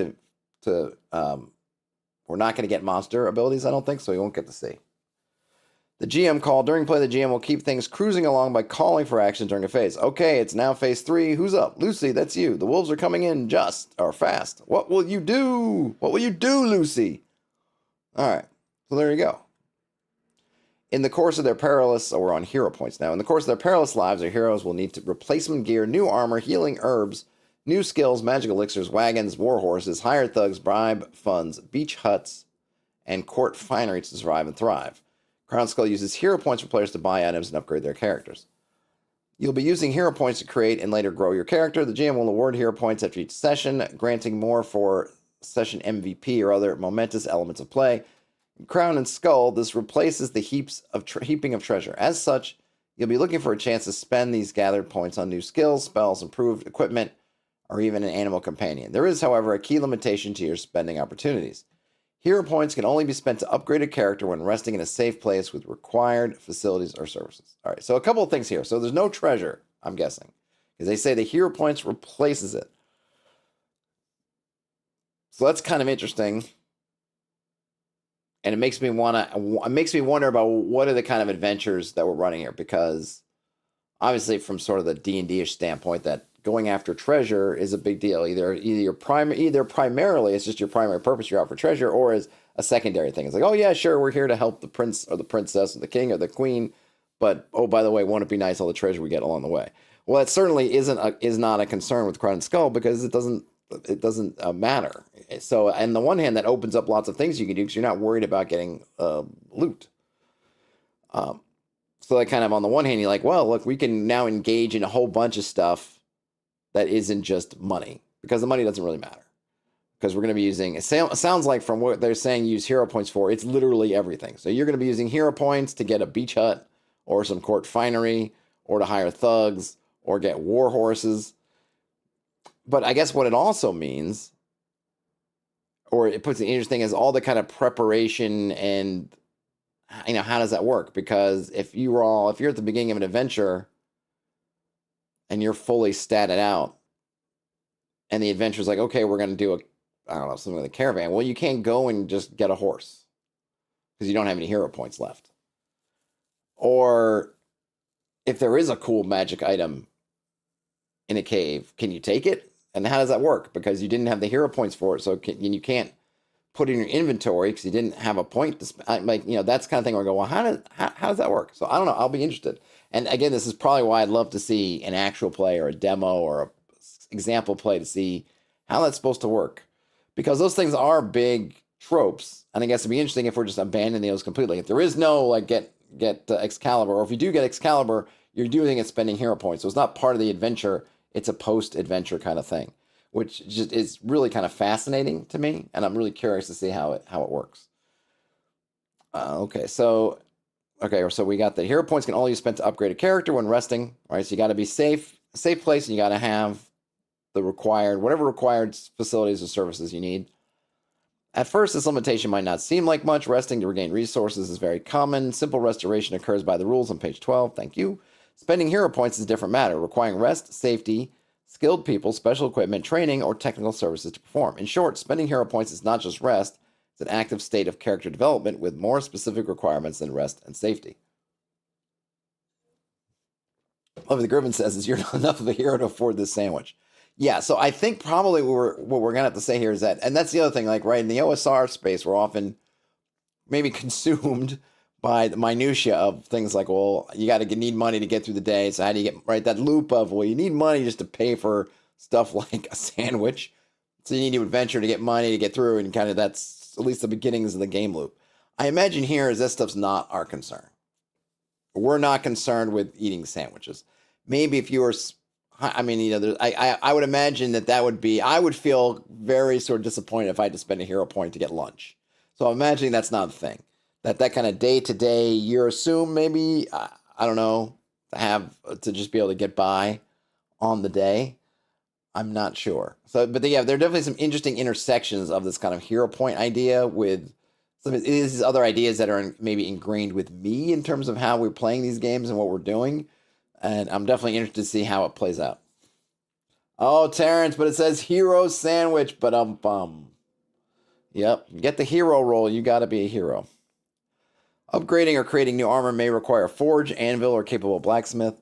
we're not going to get monster abilities, I don't think, so we won't get to see. The GM call. During play, the GM will keep things cruising along by calling for action during a phase. Okay, it's now phase 3. Who's up? Lucy, that's you. The wolves are coming in fast. What will you do? What will you do, Lucy? All right, so there you go. In the course of their perilous, we're on hero points now. In the course of their perilous lives, their heroes will need replacement gear, new armor, healing herbs, new skills, magic elixirs, wagons, war horses, hired thugs, bribe funds, beach huts, and court finery to survive and thrive. Crown Skull uses hero points for players to buy items and upgrade their characters. You'll be using hero points to create and later grow your character. The GM will award hero points after each session, granting more for session MVP or other momentous elements of play. In Crown and Skull, this replaces the heaping of treasure. As such, you'll be looking for a chance to spend these gathered points on new skills, spells, improved equipment, or even an animal companion. There is, however, a key limitation to your spending opportunities. Hero points can only be spent to upgrade a character when resting in a safe place with required facilities or services. All right, so a couple of things here. So there's no treasure, I'm guessing, because they say the hero points replaces it. So that's kind of interesting, and it makes me wonder about what are the kind of adventures that we're running here, because obviously from sort of the D&D-ish standpoint, that going after treasure is a big deal. Either primarily it's just your primary purpose, you're out for treasure, or as a secondary thing. It's like, oh yeah, sure, we're here to help the prince or the princess or the king or the queen, but oh, by the way, won't it be nice all the treasure we get along the way? Well, that certainly is not a concern with Crown and Skull, because it doesn't matter. So on the one hand, that opens up lots of things you can do because you're not worried about getting loot. So that kind of, on the one hand, you're like, well, look, we can now engage in a whole bunch of stuff that isn't just money, because the money doesn't really matter. Because we're going to be using, it sounds like from what they're saying, use hero points for, it's literally everything. So you're going to be using hero points to get a beach hut or some court finery, or to hire thugs or get war horses. But I guess what it also means, or it puts it interesting, is all the kind of preparation and, how does that work? Because if you're at the beginning of an adventure and you're fully statted out, and the adventure's like, okay, we're going to do something with a caravan. Well, you can't go and just get a horse because you don't have any hero points left. Or if there is a cool magic item in a cave, can you take it? And how does that work? Because you didn't have the hero points for it, so you can't put it in your inventory because you didn't have a point to spend. That's the kind of thing where I go, well, how does that work? So I don't know. I'll be interested. And again, this is probably why I'd love to see an actual play or a demo or a example play to see how that's supposed to work, because those things are big tropes. And I guess it'd be interesting if we're just abandoning those completely. If there is no get Excalibur, or if you do get Excalibur, you're doing it spending hero points. So it's not part of the adventure. It's a post-adventure kind of thing, which just is really kind of fascinating to me, and I'm really curious to see how it works. So we got the hero points can only be spent to upgrade a character when resting. Right, so you got to be safe place, and you got to have the whatever required facilities or services you need. At first, this limitation might not seem like much. Resting to regain resources is very common. Simple restoration occurs by the rules on page 12. Thank you. Spending hero points is a different matter, requiring rest, safety, skilled people, special equipment, training, or technical services to perform. In short, spending hero points is not just rest, it's an active state of character development with more specific requirements than rest and safety. Lovely the Griffin says, is you're not enough of a hero to afford this sandwich. Yeah, so I think probably what we're gonna have to say here is that, and that's the other thing, like right in the OSR space, we're often maybe consumed by the minutia of things like, well, you got to need money to get through the day. So how do you get right that loop of, well, you need money just to pay for stuff like a sandwich. So you need to adventure to get money to get through, and kind of that's at least the beginnings of the game loop. I imagine here is that stuff's not our concern. We're not concerned with eating sandwiches. Maybe if you were, I mean, I would imagine that would be, I would feel very sort of disappointed if I had to spend a hero point to get lunch. So I'm imagining that's not a thing. That kind of day to day, you assume maybe, I don't know, to just be able to get by on the day. I'm not sure. So, but yeah, there are definitely some interesting intersections of this kind of hero point idea with some of these other ideas that are maybe ingrained with me in terms of how we're playing these games and what we're doing. And I'm definitely interested to see how it plays out. Oh, Terrence, but it says hero sandwich, but Yep, get the hero roll. You got to be a hero. Upgrading or creating new armor may require a forge, anvil, or capable blacksmith.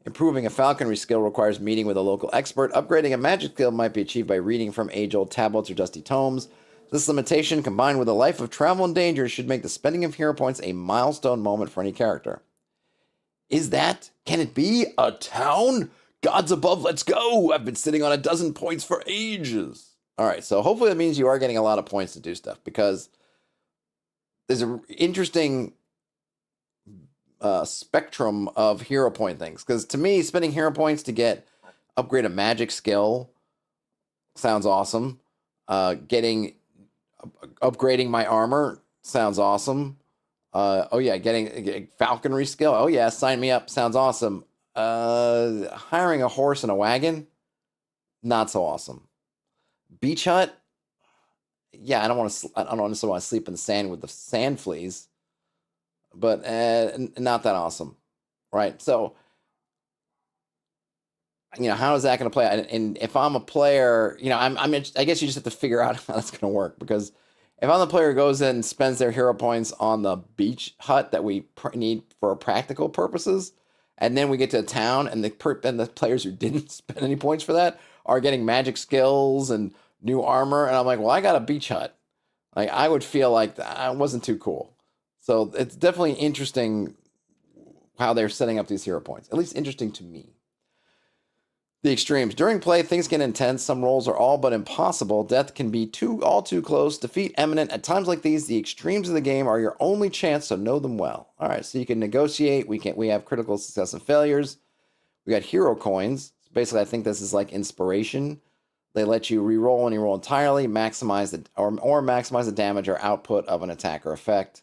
Improving a falconry skill requires meeting with a local expert. Upgrading a magic skill might be achieved by reading from age-old tablets or dusty tomes. This limitation, combined with a life of travel and danger, should make the spending of hero points a milestone moment for any character. Can it be a town? Gods above, let's go! I've been sitting on a dozen points for ages. All right, so hopefully that means you are getting a lot of points to do stuff, because there's an interesting spectrum of hero point things. Because to me, spending hero points to upgrade a magic skill sounds awesome. Upgrading my armor sounds awesome. Getting a falconry skill. Oh yeah, sign me up. Sounds awesome. Hiring a horse and a wagon, not so awesome. Beach hut. Yeah, I don't necessarily want to sleep in the sand with the sand fleas, but not that awesome, right? So, how is that going to play out? And if I'm a player, I guess you just have to figure out how that's going to work, because if I'm the player who goes in and spends their hero points on the beach hut that we need for practical purposes, and then we get to a town and the players who didn't spend any points for that are getting magic skills and new armor, and I'm like, well, I got a beach hut. Like, I would feel like that wasn't too cool. So it's definitely interesting how they're setting up these hero points. At least interesting to me. The extremes. During play, things get intense. Some rolls are all but impossible. Death can be all too close. Defeat imminent. At times like these, the extremes of the game are your only chance to know them well. All right, so you can negotiate. We have critical success and failures. We got hero coins. Basically, I think this is like inspiration. They let you re-roll and roll entirely, maximize maximize the damage or output of an attack or effect.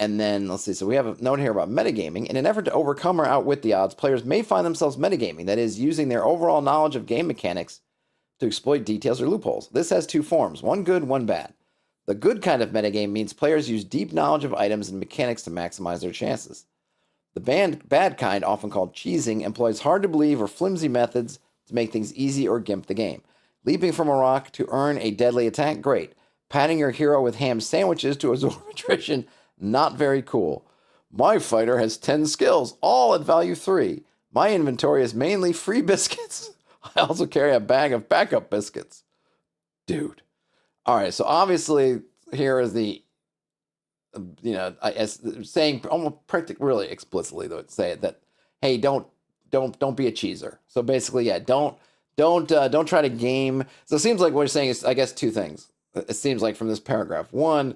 And then, let's see, so we have a note here about metagaming. In an effort to overcome or outwit the odds, players may find themselves metagaming, that is, using their overall knowledge of game mechanics to exploit details or loopholes. This has two forms, one good, one bad. The good kind of metagame means players use deep knowledge of items and mechanics to maximize their chances. The bad kind, often called cheesing, employs hard-to-believe or flimsy methods to make things easy or gimp the game. Leaping from a rock to earn a deadly attack, great. Patting your hero with ham sandwiches to absorb attrition, not very cool. My fighter has 10 skills, all at value 3. My inventory is mainly free biscuits. I also carry a bag of backup biscuits. Dude. All right, so obviously here is the, saying almost practically, really explicitly, though, say it that, hey, don't be a cheeser. So basically, yeah, don't try to game. So it seems like what you're saying is, I guess, two things. It seems like from this paragraph. One,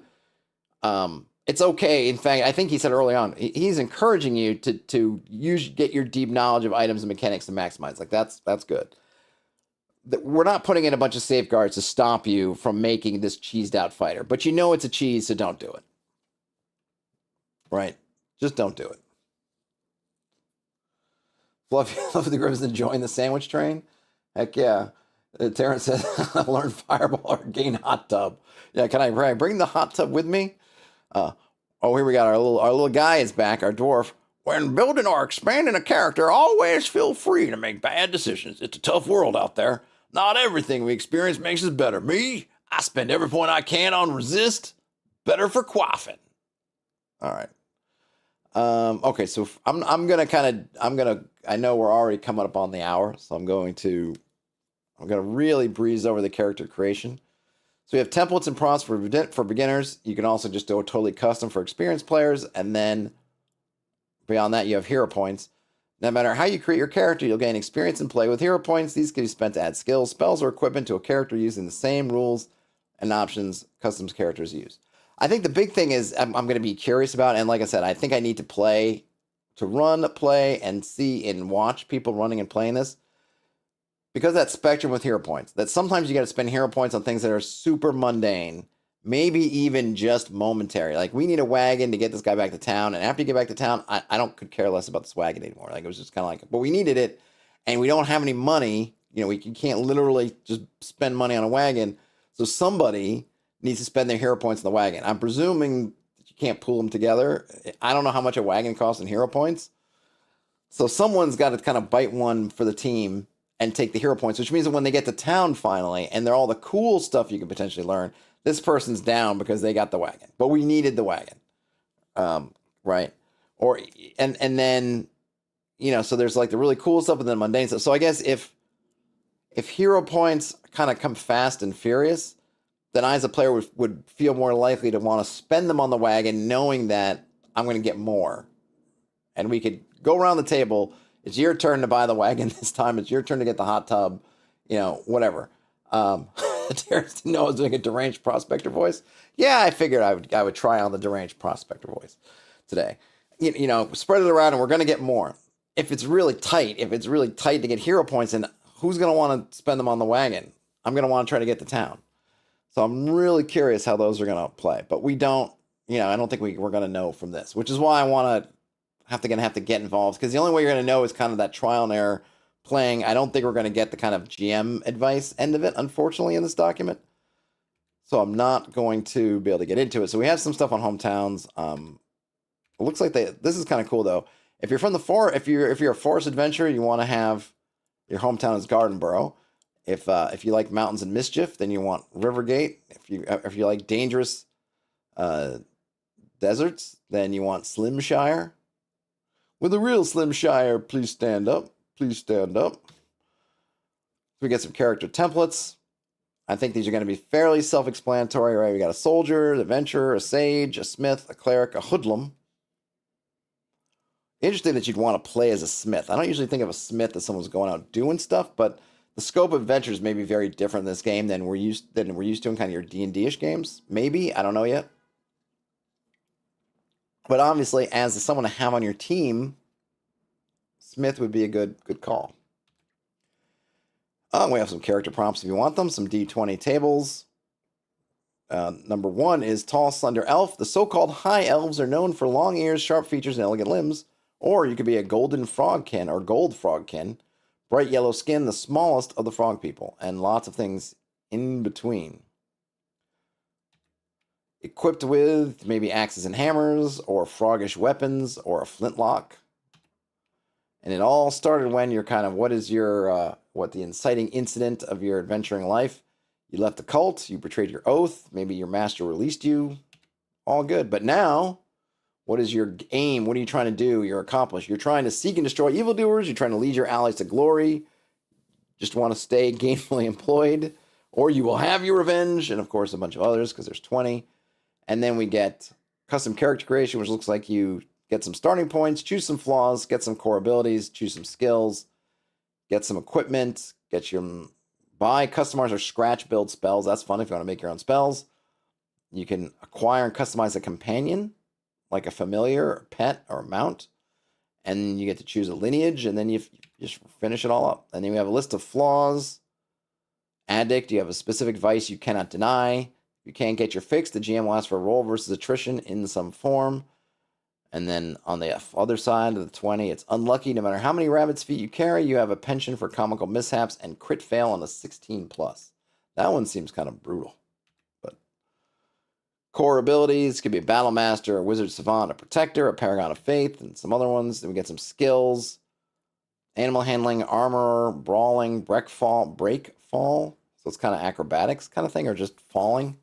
it's okay. In fact, I think he said early on, he's encouraging you to get your deep knowledge of items and mechanics to maximize. Like that's good. We're not putting in a bunch of safeguards to stop you from making this cheesed out fighter, but it's a cheese, so don't do it. Right? Just don't do it. Fluffy the Griff's enjoying the sandwich train? Heck yeah. Terrence says, learn fireball or gain hot tub. Yeah, can I bring the hot tub with me? Here we got our little guy is back, our dwarf. When building or expanding a character, always feel free to make bad decisions. It's a tough world out there. Not everything we experience makes us better. Me, I spend every point I can on resist. Better for quaffing. All right. Okay, so I'm gonna I know we're already coming up on the hour, so I'm gonna really breeze over the character creation. So we have templates and prompts for beginners. You can also just do a totally custom for experienced players, and then beyond that, you have hero points. No matter how you create your character, you'll gain experience and play with hero points. These can be spent to add skills, spells, or equipment to a character using the same rules and options custom characters use. I think the big thing is I'm going to be curious about, and like I said, I think I need to run, play, and see and watch people running and playing this. Because that spectrum with hero points, that sometimes you got to spend hero points on things that are super mundane, maybe even just momentary. Like, we need a wagon to get this guy back to town, and after you get back to town, I could care less about this wagon anymore. Like, it was just kind of like, but we needed it, and we don't have any money. We can't literally just spend money on a wagon, so somebody needs to spend their hero points on the wagon. I'm presuming that you can't pool them together. I don't know how much a wagon costs in hero points, so someone's got to kind of bite one for the team and take the hero points, which means that when they get to town finally, and they're all the cool stuff you can potentially learn, this person's down because they got the wagon. But we needed the wagon, right? Or and then so there's like the really cool stuff and then mundane stuff. So I guess if hero points kind of come fast and furious, then I as a player would feel more likely to want to spend them on the wagon, knowing that I'm going to get more, and we could go around the table. It's your turn to buy the wagon this time. It's your turn to get the hot tub, whatever. Terrence didn't know I was doing a deranged prospector voice. Yeah, I figured I would try on the deranged prospector voice today. Spread it around, and we're going to get more. If it's really tight to get hero points, and who's going to want to spend them on the wagon? I'm going to want to try to get to town. So I'm really curious how those are going to play. But we don't, I don't think we're going to know from this, which is why I want to have to get involved, because the only way you're going to know is kind of that trial and error playing. I don't think we're going to get the kind of GM advice end of it, unfortunately, in this document. So I'm not going to be able to get into it. So we have some stuff on hometowns. It looks like this is kind of cool though. If you're from the forest, if you're a forest adventurer, you want to have your hometown as Gardenborough. If you like mountains and mischief, then you want Rivergate. If you like dangerous deserts, then you want Slimshire. With a real Slimshire, please stand up. Please stand up. We get some character templates. I think these are going to be fairly self-explanatory, right? We got a soldier, an adventurer, a sage, a smith, a cleric, a hoodlum. Interesting that you'd want to play as a smith. I don't usually think of a smith as someone who's going out doing stuff, but the scope of adventures may be very different in this game than we're used to in kind of your D&D-ish games. Maybe, I don't know yet. But obviously, as someone to have on your team, Smith would be a good call. We have some character prompts if you want them, some D20 tables. Number 1 is tall, slender elf. The so-called high elves are known for long ears, sharp features, and elegant limbs. Or you could be a golden frogkin or gold frogkin. Bright yellow skin, the smallest of the frog people, and lots of things in between. Equipped with maybe axes and hammers, or froggish weapons, or a flintlock. And it all started when you're kind of, what the inciting incident of your adventuring life? You left the cult, you betrayed your oath, maybe your master released you. All good. But now, what is your aim? What are you trying to do? You're accomplished. You're trying to seek and destroy evildoers. You're trying to lead your allies to glory. Just want to stay gainfully employed. Or you will have your revenge. And of course, a bunch of others, because there's 20. And then we get custom character creation, which looks like you get some starting points, choose some flaws, get some core abilities, choose some skills, get some equipment, buy, customize, or scratch build spells. That's fun if you want to make your own spells. You can acquire and customize a companion, like a familiar, a pet, or a mount. And you get to choose a lineage, and then you just finish it all up. And then we have a list of flaws. Addict, you have a specific vice you cannot deny. You can't get your fix. The GM will ask for a roll versus attrition in some form. And then on the other side of the 20, it's unlucky. No matter how many rabbit's feet you carry, you have a penchant for comical mishaps and crit fail on a 16+. That one seems kind of brutal. But core abilities could be a battle master, a wizard savant, a protector, a paragon of faith, and some other ones. Then we get some skills. Animal handling, armor, brawling, break fall. So it's kind of acrobatics kind of thing, or just falling.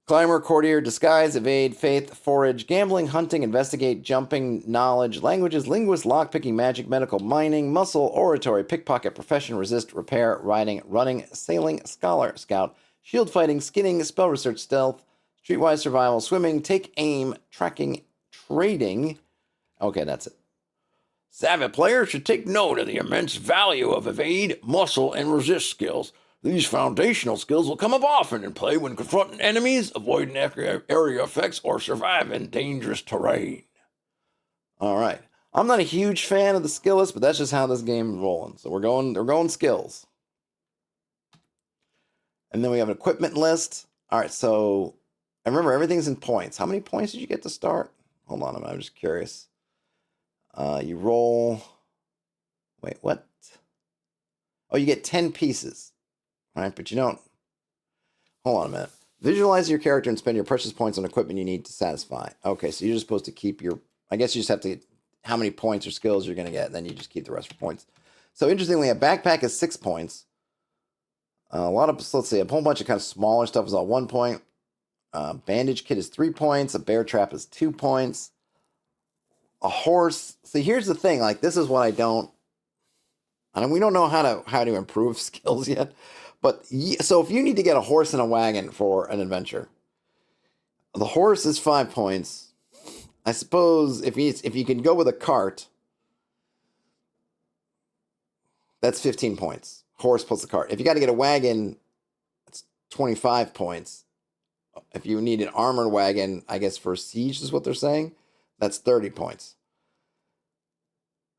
Climber, courtier, disguise, evade, faith, forage, gambling, hunting, investigate, jumping, knowledge, languages, linguist, lockpicking, magic, medical, mining, muscle, oratory, pickpocket, profession, resist, repair, riding, running, sailing, scholar, scout, shield fighting, skinning, spell research, stealth, streetwise survival, swimming, take aim, tracking, trading. Okay, that's it. Savvy players should take note of the immense value of evade, muscle, and resist skills. These foundational skills will come up often in play when confronting enemies, avoiding area effects, or surviving dangerous terrain. All right. I'm not a huge fan of the skill list, but that's just how this game is rolling. So we're going skills. And then we have an equipment list. All right, so I remember everything's in points. How many points did you get to start? Hold on, I'm just curious. You roll. Wait, what? Oh, you get 10 pieces. All right, but you don't. Hold on a minute. Visualize your character and spend your precious points on equipment you need to satisfy. Okay, so you're just supposed to keep your. I guess you just have to get how many points or skills you're going to get, and then you just keep the rest for points. So interestingly, a backpack is 6 points. A lot of, let's see, a whole bunch of kind of smaller stuff is all 1 point. Bandage kit is 3 points. A bear trap is 2 points. A horse. See, here's the thing. Like, this is what I don't. And we don't know how to improve skills yet. But so if you need to get a horse and a wagon for an adventure, the horse is 5 points. I suppose if you can go with a cart, that's 15 points. Horse plus the cart. If you got to get a wagon, it's 25 points. If you need an armored wagon, I guess for siege is what they're saying, that's 30 points.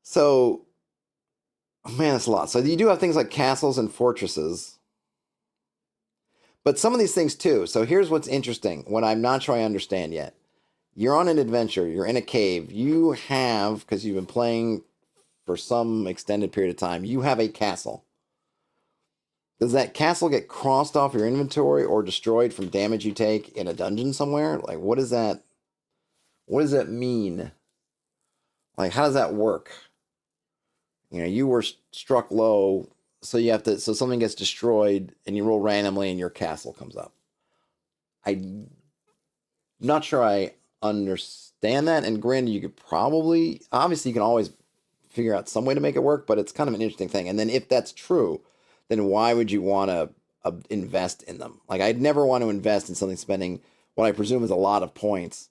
So, man, that's a lot. So you do have things like castles and fortresses. But some of these things too. So here's what's interesting. What I'm not sure I understand yet. You're on an adventure. You're in a cave. You have, because you've been playing for some extended period of time, you have a castle. Does that castle get crossed off your inventory or destroyed from damage you take in a dungeon somewhere? Like, what does that mean? Like, how does that work? You know, you were struck low, so you have to, so something gets destroyed and you roll randomly and your castle comes up. I'm not sure I understand that. And granted, you could probably, obviously you can always figure out some way to make it work, but it's kind of an interesting thing. And then if that's true, then why would you want to invest in them? Like, I'd never want to invest in something spending what I presume is a lot of points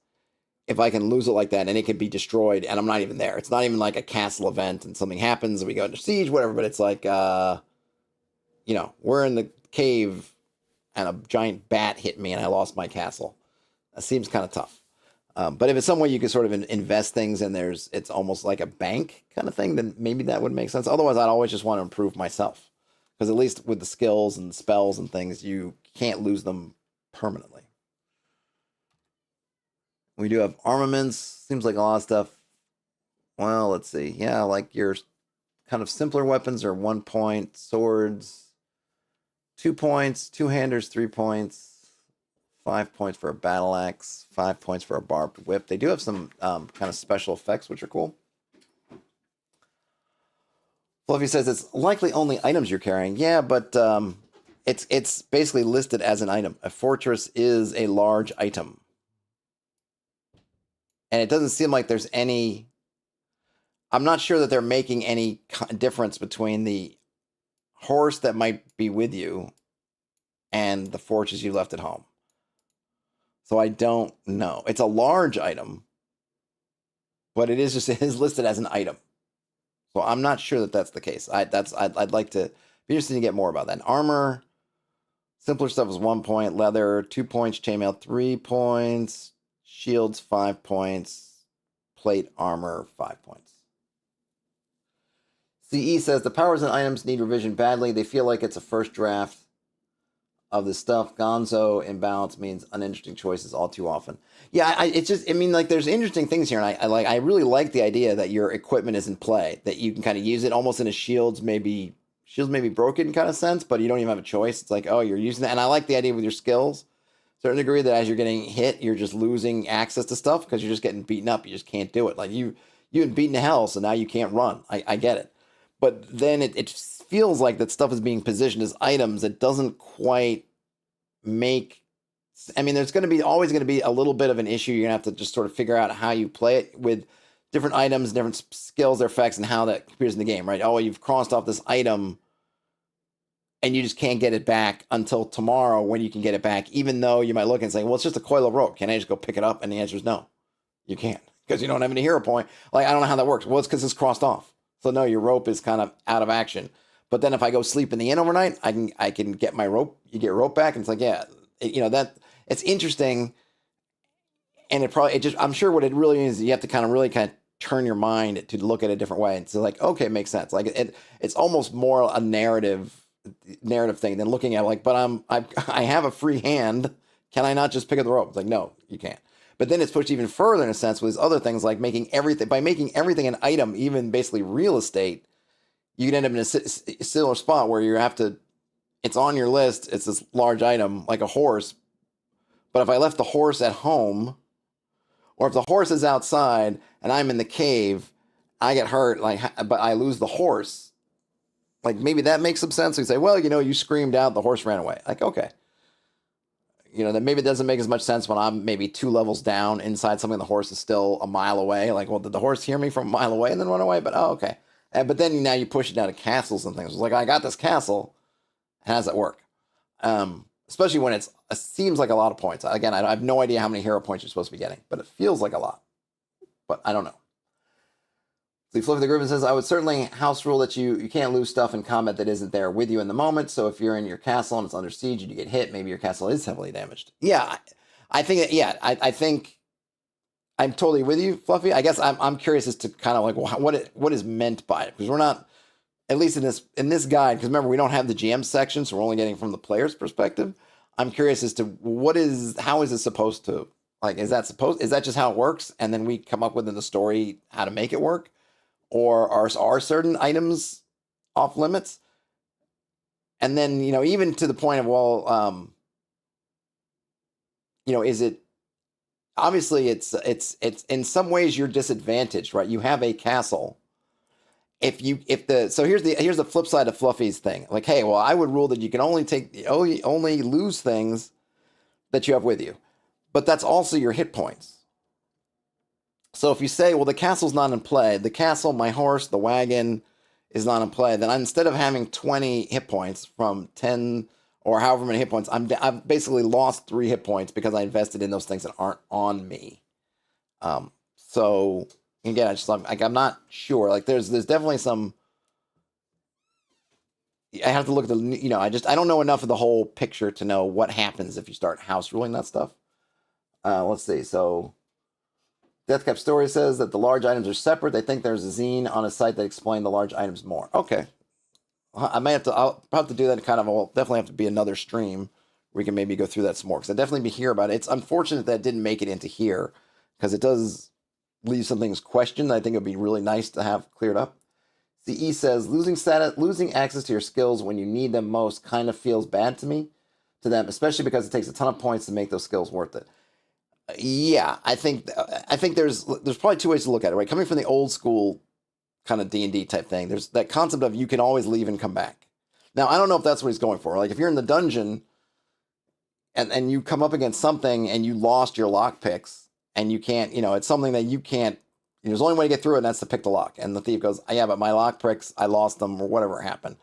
if I can lose it like that and it can be destroyed and I'm not even there. It's not even like a castle event and something happens and we go into siege, whatever, but it's like, we're in the cave and a giant bat hit me and I lost my castle. That seems kind of tough. But if it's some way you could sort of invest things and it's almost like a bank kind of thing, then maybe that would make sense. Otherwise, I'd always just want to improve myself. Because at least with the skills and spells and things, you can't lose them permanently. We do have armaments. Seems like a lot of stuff. Well, let's see. Yeah, like your kind of simpler weapons are 1 point. Swords, 2 points. Two-handers, 3 points. 5 points for a battle axe. 5 points for a barbed whip. They do have some kind of special effects, which are cool. Fluffy says it's likely only items you're carrying. Yeah, but it's basically listed as an item. A fortress is a large item. And it doesn't seem like there's any... I'm not sure that they're making any difference between the horse that might be with you and the fortress you left at home. So I don't know. It's a large item, but it is listed as an item. So I'm not sure that that's the case. I'd like to be interested to get more about that. Armor, simpler stuff is 1 point. Leather, 2 points. Chainmail, 3 points. Shields, 5 points. Plate armor, 5 points. CE says the powers and items need revision badly. They feel like it's a first draft of the stuff. Gonzo imbalance means uninteresting choices all too often. Yeah, there's interesting things here, and I really like the idea that your equipment is in play, that you can kind of use it almost in a shields maybe broken kind of sense, but you don't even have a choice. It's like, oh, you're using that, and I like the idea with your skills, to a certain degree, that as you're getting hit, you're just losing access to stuff because you're just getting beaten up. You just can't do it. Like you've been beaten to hell, so now you can't run. I get it, but then it feels like that stuff is being positioned as items that doesn't quite make I mean, there's always going to be a little bit of an issue. You're going to have to just sort of figure out how you play it with different items, different skills, their effects, and how that appears in the game, right? Oh, you've crossed off this item and you just can't get it back until tomorrow when you can get it back, even though you might look and say, well, it's just a coil of rope. Can I just go pick it up? And the answer is no, you can't, because you don't have any hero point. Like, I don't know how that works. Well, it's because it's crossed off. So no, your rope is kind of out of action. But then if I go sleep in the inn overnight, I can get my rope. You get rope back, and it's like, yeah, that it's interesting. And I'm sure what it really is, you have to kind of turn your mind to look at it a different way. And so like, okay, it makes sense. Like it's almost more a narrative thing than looking at like, but I have a free hand. Can I not just pick up the rope? It's like, no, you can't. But then it's pushed even further in a sense with other things like making everything an item, even basically real estate. You can end up in a similar spot where you have to, it's on your list. It's this large item like a horse. But if I left the horse at home, or if the horse is outside and I'm in the cave, I get hurt, but I lose the horse. Like, maybe that makes some sense. You say, well, you screamed out, the horse ran away. Like, okay. That maybe it doesn't make as much sense when I'm maybe 2 levels down inside something, the horse is still a mile away. Like, well, did the horse hear me from a mile away and then run away? But, okay. But then now you push it down to castles and things. It's like, I got this castle. How does that work? Especially when it seems like a lot of points. Again, I have no idea how many hero points you're supposed to be getting, but it feels like a lot. But I don't know. So Fluffy the Griffin says, I would certainly house rule that you can't lose stuff in combat that isn't there with you in the moment. So if you're in your castle and it's under siege and you get hit, maybe your castle is heavily damaged. Yeah, I think I think I'm totally with you, Fluffy. I guess I'm curious as to kind of like what is meant by it, because we're not, at least in this guide, because remember, we don't have the GM section, so we're only getting from the player's perspective. I'm curious as to how is it supposed to, like, is that just how it works, and then we come up with in the story how to make it work? Or are certain items off limits? And then, even to the point of, well, is it, obviously it's in some ways you're disadvantaged, right? You have a castle. So here's the flip side of Fluffy's thing. Like, hey, well, I would rule that you can only lose things that you have with you, but that's also your hit points. So if you say, well, the castle's not in play, the castle, my horse, the wagon is not in play, then instead of having 20 hit points from 10 or however many hit points, I've basically lost 3 hit points because I invested in those things that aren't on me. So again, I'm not sure. Like, there's definitely some. I have to look at the. I don't know enough of the whole picture to know what happens if you start house ruling that stuff. Let's see. So, Deathcap Story says that the large items are separate. They think there's a zine on a site that explains the large items more. Okay, I'll have to do that. Will definitely have to be another stream where we can maybe go through that some more, because I definitely be here about it. It's unfortunate that it didn't make it into here, because it does leave some things questioned. I think it'd be really nice to have cleared up. CE says, losing access to your skills when you need them most kind of feels bad to them, especially because it takes a ton of points to make those skills worth it. Yeah, I think there's probably 2 ways to look at it, right? Coming from the old school kind of D&D type thing, there's that concept of you can always leave and come back. Now, I don't know if that's what he's going for. Like, if you're in the dungeon and you come up against something and you lost your lock picks, and you can't, it's something that you can't, there's only way to get through it, and that's to pick the lock. And the thief goes, yeah, but my lock picks, I lost them, or whatever happened.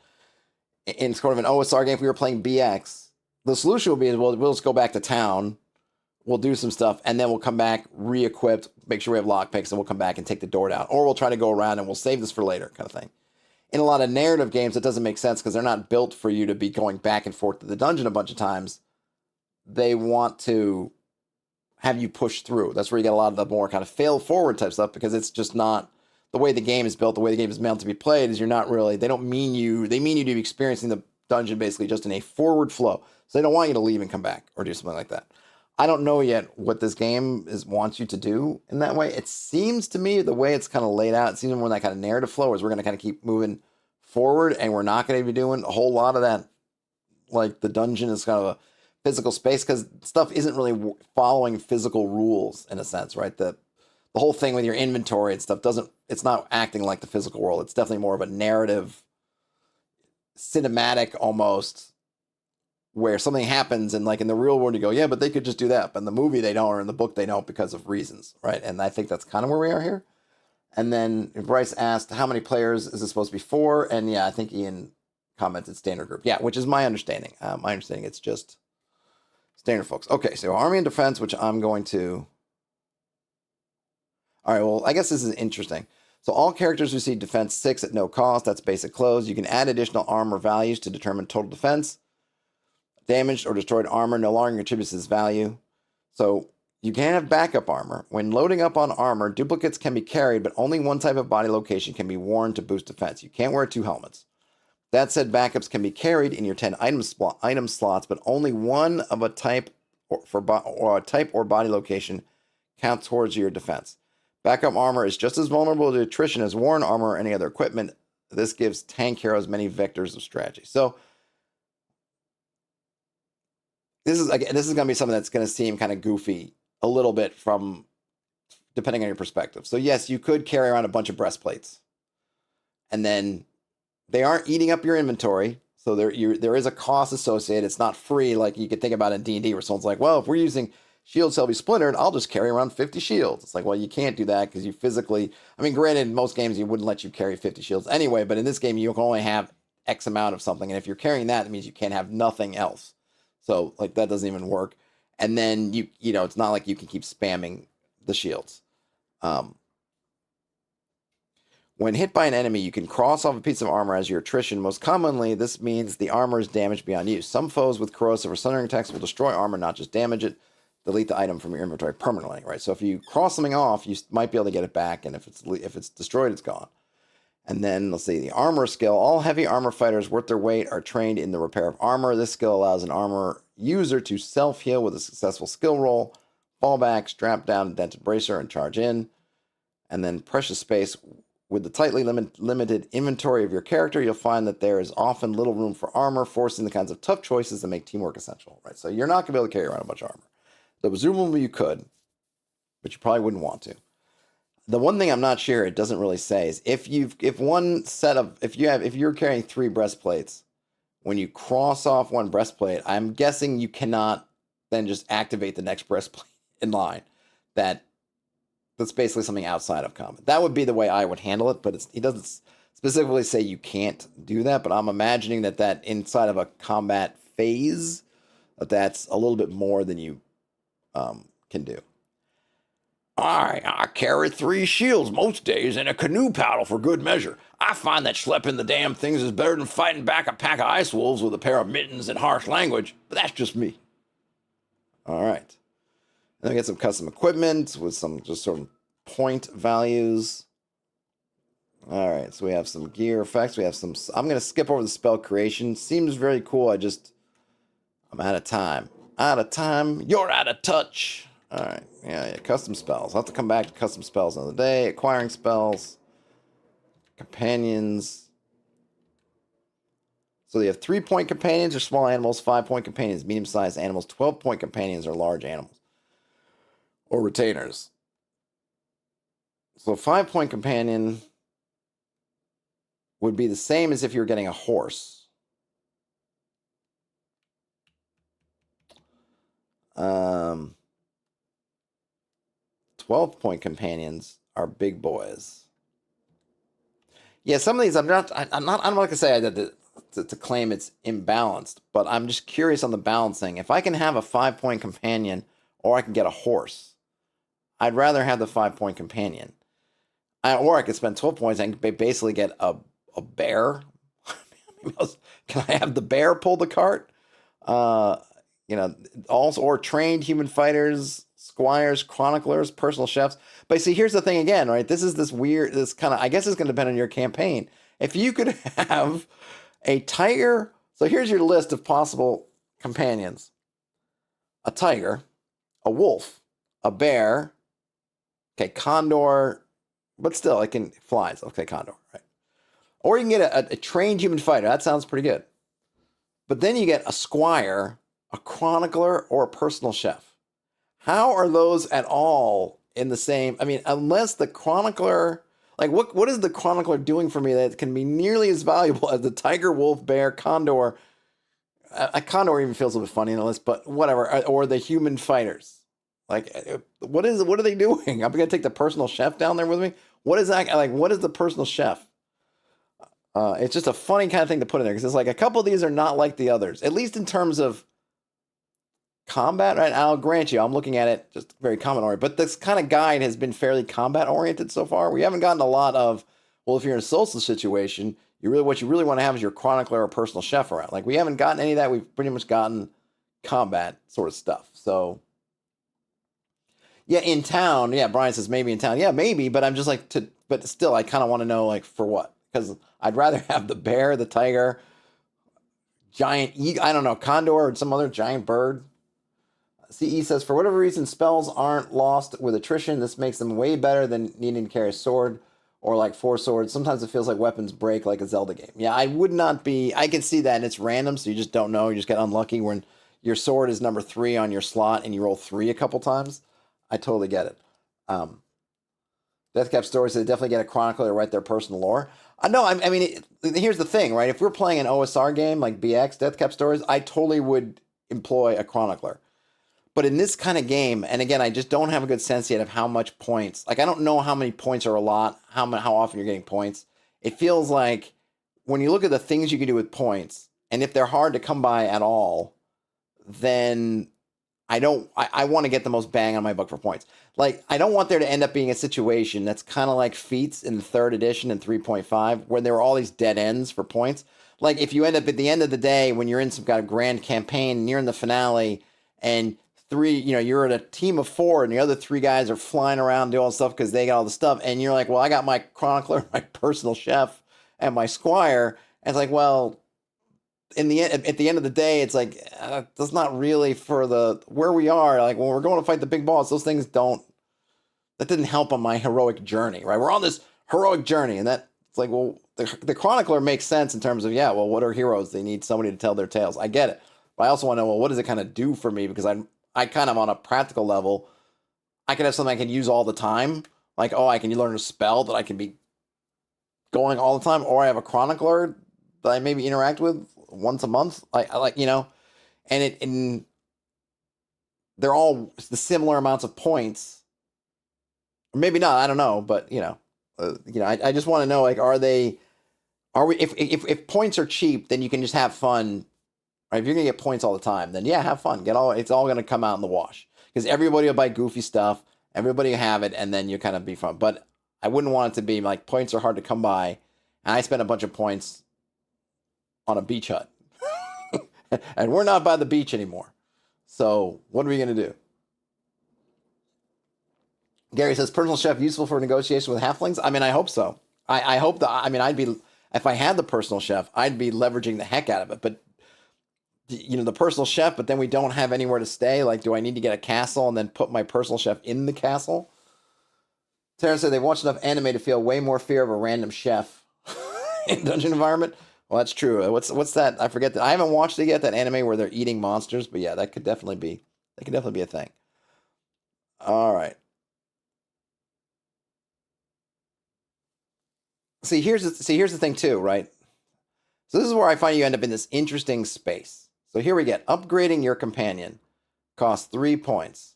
In sort of an OSR game, if we were playing BX, the solution would be, we'll just go back to town, we'll do some stuff, and then we'll come back re-equipped, make sure we have lock picks, and we'll come back and take the door down. Or we'll try to go around and we'll save this for later, kind of thing. In a lot of narrative games, it doesn't make sense because they're not built for you to be going back and forth to the dungeon a bunch of times. They want to have you push through. That's where you get a lot of the more kind of fail forward type stuff, because it's just not the way the game is built. The way the game is meant to be played is they mean you to be experiencing the dungeon basically just in a forward flow. So they don't want you to leave and come back or do something like that. I don't know yet what this game wants you to do in that way. It seems to me, the way it's kind of laid out, it seems more that kind of narrative flow is we're going to kind of keep moving forward, and we're not going to be doing a whole lot of that. Like, the dungeon is kind of a physical space, because stuff isn't really following physical rules in a sense, right? The whole thing with your inventory and stuff it's not acting like the physical world. It's definitely more of a narrative, cinematic almost where something happens and like in the real world you go, yeah, but they could just do that. But in the movie they don't, or in the book they don't because of reasons, right? And I think that's kind of where we are here. And then Bryce asked, how many players is this supposed to be for? And yeah, I think Ian commented standard group. Yeah, which is my understanding. My understanding it's just standard folks. Okay, so army and defense, which I'm going to... All right, well, I guess this is interesting. So all characters receive defense 6 at no cost. That's basic close. You can add additional armor values to determine total defense. Damaged or destroyed armor no longer contributes this value. So you can have backup armor. When loading up on armor, duplicates can be carried, but only one type of body location can be worn to boost defense. You can't wear 2 helmets. That said, backups can be carried in your 10 item slots, but only one of a type or type or body location counts towards your defense. Backup armor is just as vulnerable to attrition as worn armor or any other equipment. This gives tank heroes many vectors of strategy. So this is going to be something that's going to seem kind of goofy a little bit from depending on your perspective. So yes, you could carry around a bunch of breastplates, and then they aren't eating up your inventory. So there is a cost associated. It's not free like you could think about in D&D where someone's like, well, if we're using shields shall be splintered, I'll just carry around 50 shields. It's like, well, you can't do that because you physically... I mean, granted, in most games, you wouldn't let you carry 50 shields anyway, but in this game, you can only have X amount of something, and if you're carrying that, it means you can't have nothing else. So, like, that doesn't even work. And then, you know, it's not like you can keep spamming the shields. When hit by an enemy, you can cross off a piece of armor as your attrition. Most commonly, this means the armor is damaged beyond use. Some foes with corrosive or sundering attacks will destroy armor, not just damage it. Delete the item from your inventory permanently, right? So if you cross something off, you might be able to get it back, and if it's destroyed, it's gone. And then, let's see, the armor skill. All heavy armor fighters worth their weight are trained in the repair of armor. This skill allows an armor user to self-heal with a successful skill roll, fall back, strap down, dented bracer, and charge in. And then precious space. With the tightly limited inventory of your character, you'll find that there is often little room for armor, forcing the kinds of tough choices that make teamwork essential, right? So you're not going to be able to carry around a bunch of armor. So presumably you could, but you probably wouldn't want to. The one thing I'm not sure it doesn't really say is if you're carrying 3 breastplates, when you cross off one breastplate, I'm guessing you cannot then just activate the next breastplate in line. That's basically something outside of combat. That would be the way I would handle it, but he doesn't specifically say you can't do that, but I'm imagining that inside of a combat phase, that's a little bit more than you can do. I carry 3 shields most days and a canoe paddle for good measure. I find that schlepping the damn things is better than fighting back a pack of ice wolves with a pair of mittens and harsh language, but that's just me. All right. And then we get some custom equipment with some just sort of point values. All right, so we have some gear effects. We have some... I'm going to skip over the spell creation. Seems very cool. I'm out of time. Out of time. You're out of touch. All right. Yeah. Custom spells. I'll have to come back to custom spells another day. Acquiring spells. Companions. So they have 3-point companions or small animals, 5-point companions, medium-sized animals, 12-point companions or large animals. Or retainers. So 5-point companion would be the same as if you were getting a horse. 12-point companions are big boys. Yeah, some of these I'm not gonna say that to claim it's imbalanced, but I'm just curious on the balancing. If I can have a 5-point companion or I can get a horse, I'd rather have the 5-point companion. Or I could spend 12 points and basically get a bear. Can I have the bear pull the cart? Also, or trained human fighters, squires, chroniclers, personal chefs. But see, here's the thing again, right? This kind of, I guess it's going to depend on your campaign. If you could have a tiger, so here's your list of possible companions. A tiger, a wolf, a bear, okay, condor, but still, it can flies. Okay, condor, right? Or you can get a trained human fighter. That sounds pretty good. But then you get a squire, a chronicler, or a personal chef. How are those at all in the same? I mean, unless the chronicler, like what is the chronicler doing for me that can be nearly as valuable as the tiger, wolf, bear, condor, a Condor even feels a little bit funny in the list, but whatever. Or the human fighters. Like, what are they doing? I'm gonna take the personal chef down there with me. What is that like? What is the personal chef? It's just a funny kind of thing to put in there because it's like a couple of these are not like the others, at least in terms of combat. Right? I'll grant you, I'm looking at it just very combat oriented, but this kind of guide has been fairly combat oriented so far. We haven't gotten a lot of, well, if you're in a social situation, what you really want to have is your chronicler or personal chef around. Like we haven't gotten any of that. We've pretty much gotten combat sort of stuff. So yeah, in town. Yeah, Brian says maybe in town. Yeah, maybe, but I'm just like but still, I kind of want to know like for what. Because I'd rather have the bear, the tiger, giant eagle, I don't know, condor or some other giant bird. CE says, for whatever reason, spells aren't lost with attrition. This makes them way better than needing to carry a sword or like 4 swords. Sometimes it feels like weapons break like a Zelda game. Yeah, I can see that, and it's random, so you just don't know. You just get unlucky when your sword is number 3 on your slot and you roll 3 a couple times. I totally get it. Deathcap Stories, they definitely get a chronicler to write their personal lore. No, I mean, here's the thing, right? If we're playing an OSR game like BX, Deathcap Stories, I totally would employ a chronicler. But in this kind of game, and again, I just don't have a good sense yet of how much points. Like, I don't know how many points are a lot, how often you're getting points. It feels like when you look at the things you can do with points, and if they're hard to come by at all, then I want to get the most bang on my buck for points. Like, I don't want there to end up being a situation that's kind of like Feats in the 3rd edition and 3.5, where there were all these dead ends for points. Like, if you end up at the end of the day, when you're in some kind of grand campaign, near in the finale, and you're in a team of 4, and the other 3 guys are flying around doing all stuff because they got all the stuff, and you're like, well, I got my chronicler, my personal chef, and my squire. And it's like, well, at the end of the day, it's like that's not really for where we are. Like when we're going to fight the big boss, those things that didn't help on my heroic journey, right? We're on this heroic journey, and it's like, well, the chronicler makes sense in terms of, yeah, well, what are heroes? They need somebody to tell their tales. I get it, but I also want to know, well, what does it kind of do for me? Because I kind of on a practical level, I could have something I can use all the time, like I can learn a spell that I can be going all the time, or I have a chronicler that I maybe interact with once a month, and they're all the similar amounts of points, or maybe not. I don't know, but I just want to know, like, if points are cheap, then you can just have fun. Right? If you're gonna get points all the time, then yeah, have fun. It's all gonna come out in the wash because everybody will buy goofy stuff, everybody will have it, and then you kind of be fun. But I wouldn't want it to be like points are hard to come by, and I spent a bunch of points on a beach hut. And we're not by the beach anymore. So what are we going to do? Gary says, personal chef useful for negotiation with halflings? I mean, I hope so. I hope that, if I had the personal chef, I'd be leveraging the heck out of it. But, the personal chef, but then we don't have anywhere to stay. Like, do I need to get a castle and then put my personal chef in the castle? Tara said they've watched enough anime to feel way more fear of a random chef in dungeon environment. Well, that's true. What's that? I forget that. I haven't watched it yet, that anime where they're eating monsters, but yeah, that could definitely be a thing. All right. See, here's the thing too, right? So this is where I find you end up in this interesting space. So here we get upgrading your companion costs 3 points.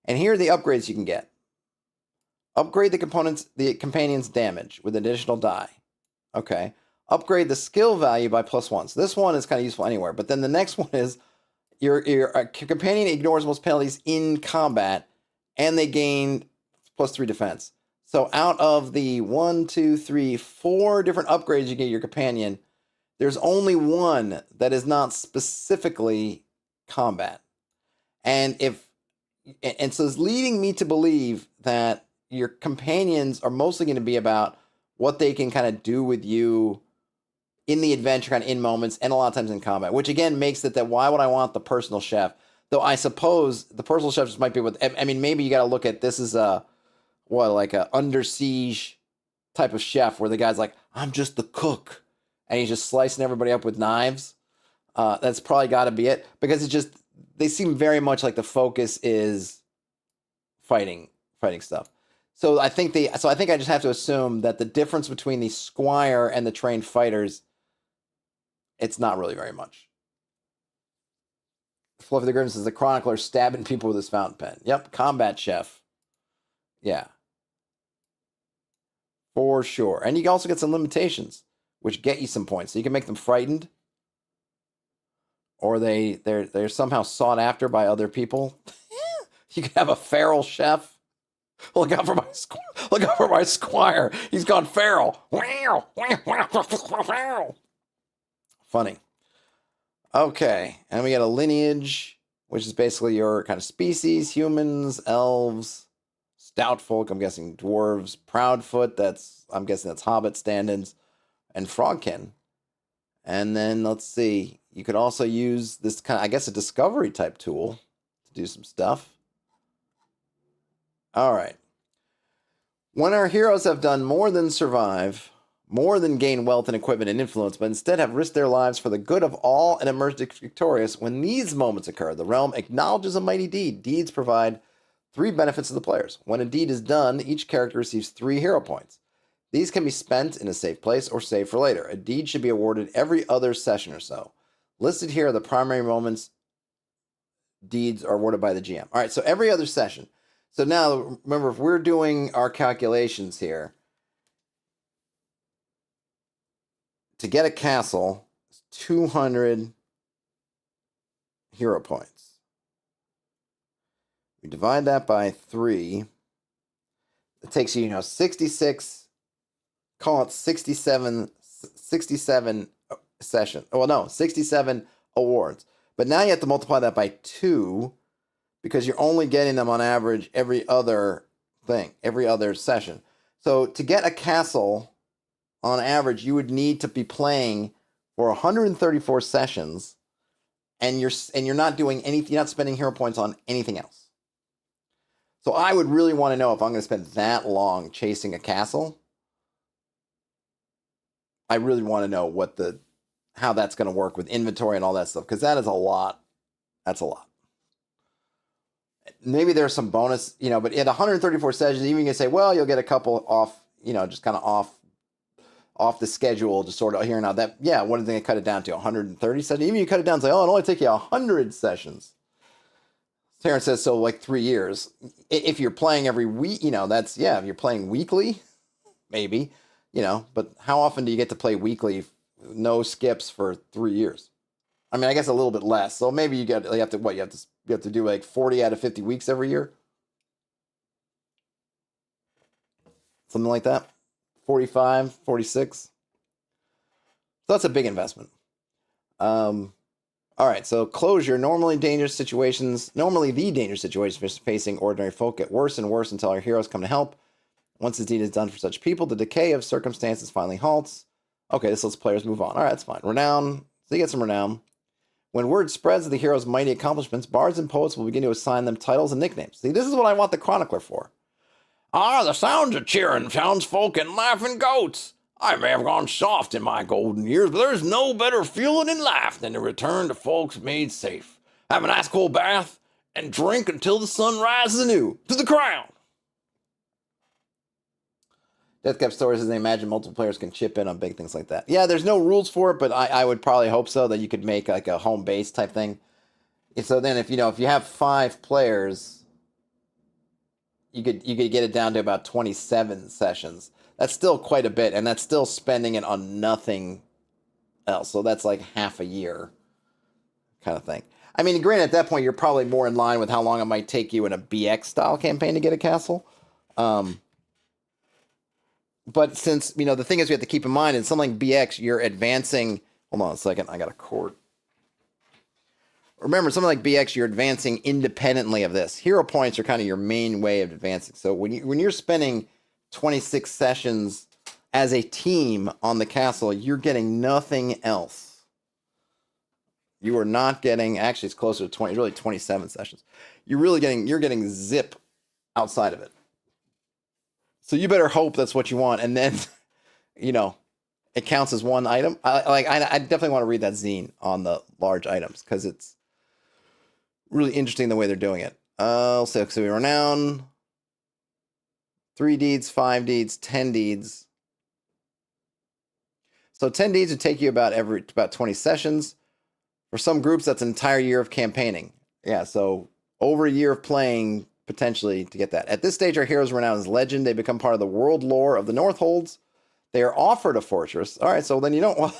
And here are the upgrades you can get. Upgrade the companion's damage with an additional die. Okay. Upgrade the skill value by +1. So this one is kind of useful anywhere. But then the next one is your companion ignores most penalties in combat, and they gain +3 defense. So out of the 1, 2, 3, 4 different upgrades you get your companion, there's only one that is not specifically combat. And so it's leading me to believe that your companions are mostly going to be about what they can kind of do with you in the adventure, kind of in moments, and a lot of times in combat, which again makes it that why would I want the personal chef? Though I suppose the personal chef just might be maybe you got to look at this as like a under siege type of chef where the guy's like, I'm just the cook, and he's just slicing everybody up with knives. That's probably got to be it, because they seem very much like the focus is fighting stuff. So I think I just have to assume that the difference between the squire and the trained fighters, it's not really very much. Fluffy the Griffin says the chronicler stabbing people with his fountain pen. Yep, combat chef. Yeah. For sure. And you can also get some limitations, which get you some points. So you can make them frightened, or they're somehow sought after by other people. You can have a feral chef. Look out for my squire. He's gone feral. Funny. Okay, and we got a lineage, which is basically your kind of species: humans, elves, stout folk. I'm guessing dwarves, proudfoot. I'm guessing that's hobbit stand-ins, and frogkin. And then let's see. You could also use this kind of, I guess, a discovery type tool to do some stuff. All right. When our heroes have done more than survive, more than gain wealth and equipment and influence, but instead have risked their lives for the good of all and emerged victorious, when these moments occur, the realm acknowledges a mighty deed. Deeds provide 3 benefits to the players. When a deed is done, each character receives 3 hero points. These can be spent in a safe place or saved for later. A deed should be awarded every other session or so. Listed here are the primary moments deeds are awarded by the GM. All right, so every other session. So now, remember, if we're doing our calculations here, to get a castle, it's 200 hero points. We divide that by 3. It takes you, 66, call it 67 sessions. Well, no, 67 awards. But now you have to multiply that by 2, because you're only getting them on average every other session. So to get a castle, on average, you would need to be playing for 134 sessions, and you're not doing anything. You're not spending hero points on anything else. So I would really want to know if I'm going to spend that long chasing a castle. I really want to know how that's going to work with inventory and all that stuff, because that is a lot. That's a lot. Maybe there's some bonus, but at 134 sessions, even you can say, well, you'll get a couple off, just kind of off the schedule, just sort of here and now. What are they going to cut it down to? 130 sessions? Even you cut it down to it only take you 100 sessions. Terrence says, so like 3 years. If you're playing every week, if you're playing weekly, maybe, but how often do you get to play weekly, no skips for 3 years? I mean, I guess a little bit less. So maybe you have to do like 40 out of 50 weeks every year. Something like that. 45, 46. So that's a big investment. All right, so closure. Normally the dangerous situations facing ordinary folk get worse and worse until our heroes come to help. Once the deed is done for such people, the decay of circumstances finally halts. Okay, this lets players move on. All right, that's fine. Renown. So you get some renown. When word spreads of the hero's mighty accomplishments, bards and poets will begin to assign them titles and nicknames. See, this is what I want the chronicler for. The sounds of cheering, townsfolk, and laughing goats. I may have gone soft in my golden years, but there's no better feeling in life than to return to folks made safe. Have an ice cold bath and drink until the sun rises anew. To the crown! Deathcap Stories says they imagine multiple players can chip in on big things like that. Yeah, there's no rules for it, but I would probably hope so, that you could make like a home base type thing. And so then if you have 5 players, you could get it down to about 27 sessions. That's still quite a bit, and that's still spending it on nothing else. So that's like half a year kind of thing. I mean, granted, at that point, you're probably more in line with how long it might take you in a BX-style campaign to get a castle. But since, the thing is we have to keep in mind, in something like BX, you're advancing... Hold on a second, I got a cord. Remember, something like BX, you're advancing independently of this. Hero points are kind of your main way of advancing. So when you're spending 26 sessions as a team on the castle, you're getting nothing else. You are not getting... Actually, it's closer to 20, really 27 sessions. You're getting zip outside of it. So you better hope that's what you want, and then, it counts as one item. I definitely want to read that zine on the large items, because it's really interesting the way they're doing it. So we renown, 3 deeds, 5 deeds, 10 deeds. So 10 deeds would take you about 20 sessions. For some groups, that's an entire year of campaigning. Yeah, so over a year of playing, potentially, to get that. At this stage, our heroes are renowned as legend. They become part of the world lore of the Northholds. They are offered a fortress. All right, so then you don't... Well,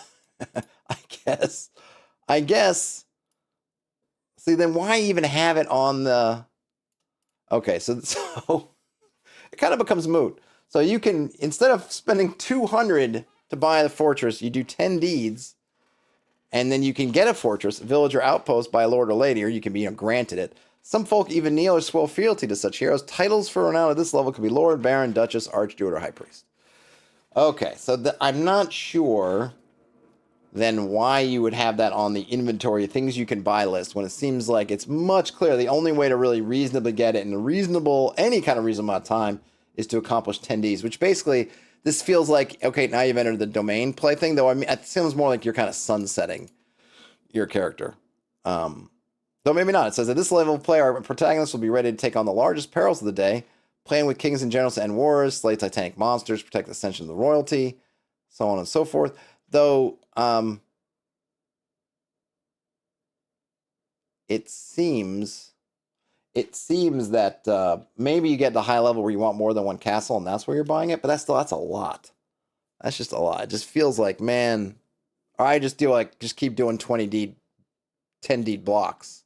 I guess... See, then why even have it on the... Okay, so it kind of becomes moot. So you can, instead of spending 200 to buy the fortress, you do 10 deeds, and then you can get a fortress, village, or outpost by a lord or lady, or you can be granted it. Some folk even kneel or swear fealty to such heroes. Titles for renown at this level could be lord, baron, duchess, archduke, or high priest. Okay, so I'm not sure then why you would have that on the inventory things you can buy list when it seems like it's much clearer the only way to really reasonably get it in any kind of reasonable amount of time is to accomplish 10 Ds, which basically this feels like, okay, now you've entered the domain play thing, though. I mean, it seems more like you're kind of sunsetting your character. Though maybe not. It says at this level of play, our protagonist will be ready to take on the largest perils of the day, playing with kings and generals to end wars, slay titanic monsters, protect the ascension of the royalty, so on and so forth. Though, it seems that maybe you get the high level where you want more than one castle, and that's where you're buying it. But that's a lot. That's just a lot. It just feels like, man, or I just keep doing 20D, 10D blocks.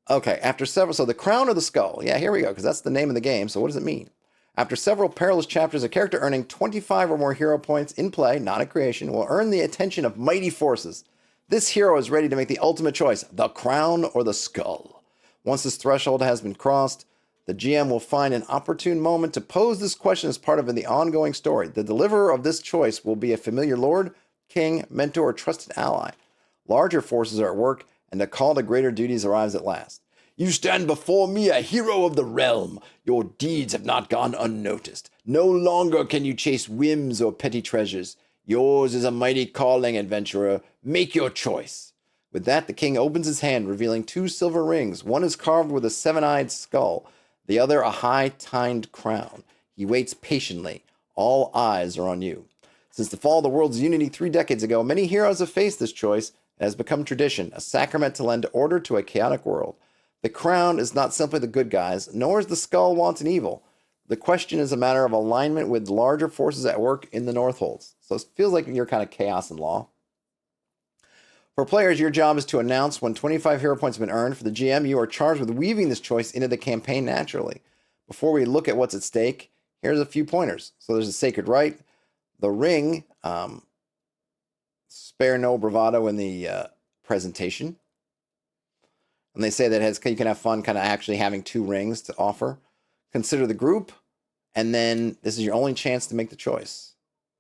Okay, so the crown or the skull. Yeah, here we go, because that's the name of the game. So what does it mean? After several perilous chapters, a character earning 25 or more hero points in play, not at creation, will earn the attention of mighty forces. This hero is ready to make the ultimate choice, the crown or the skull. Once this threshold has been crossed, the GM will find an opportune moment to pose this question as part of the ongoing story. The deliverer of this choice will be a familiar lord, king, mentor, or trusted ally. Larger forces are at work, and the call to greater duties arrives at last. You stand before me, a hero of the realm. Your deeds have not gone unnoticed. No longer can you chase whims or petty treasures. Yours is a mighty calling, adventurer. Make your choice. With that, the king opens his hand, revealing 2 silver rings. One is carved with a 7-eyed skull, the other a high-tined crown. He waits patiently. All eyes are on you. Since the fall of the world's unity 3 decades ago, many heroes have faced this choice. It has become tradition, a sacrament to lend order to a chaotic world. The crown is not simply the good guys, nor is the skull wanton evil. The question is a matter of alignment with larger forces at work in the Northholds. So it feels like you're kind of chaos and law. For players, your job is to announce when 25 hero points have been earned. For the GM, you are charged with weaving this choice into the campaign naturally. Before we look at what's at stake, here's a few pointers. So there's a sacred right. The ring, spare no bravado in the presentation. And they say that you can have fun kind of actually having 2 rings to offer. Consider the group, and then this is your only chance to make the choice.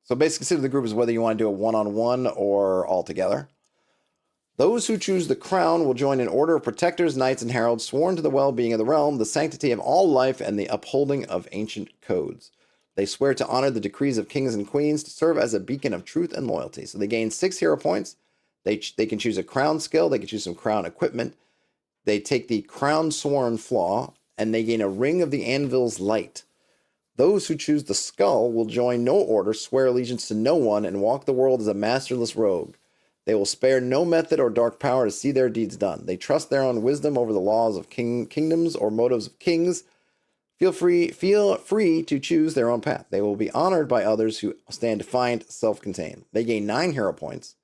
So basically, consider the group as whether you want to do a one-on-one or all together. Those who choose the crown will join an order of protectors, knights, and heralds sworn to the well-being of the realm, the sanctity of all life, and the upholding of ancient codes. They swear to honor the decrees of kings and queens, to serve as a beacon of truth and loyalty. So they gain 6 hero points. They can choose a crown skill. They can choose some crown equipment. They take the crown sworn flaw, and they gain a ring of the anvil's light. Those who choose the skull will join no order, swear allegiance to no one, and walk the world as a masterless rogue. They will spare no method or dark power to see their deeds done. They trust their own wisdom over the laws of kingdoms or motives of kings. Feel free to choose their own path. They will be honored by others who stand defiant, self-contained. They gain 9 hero points.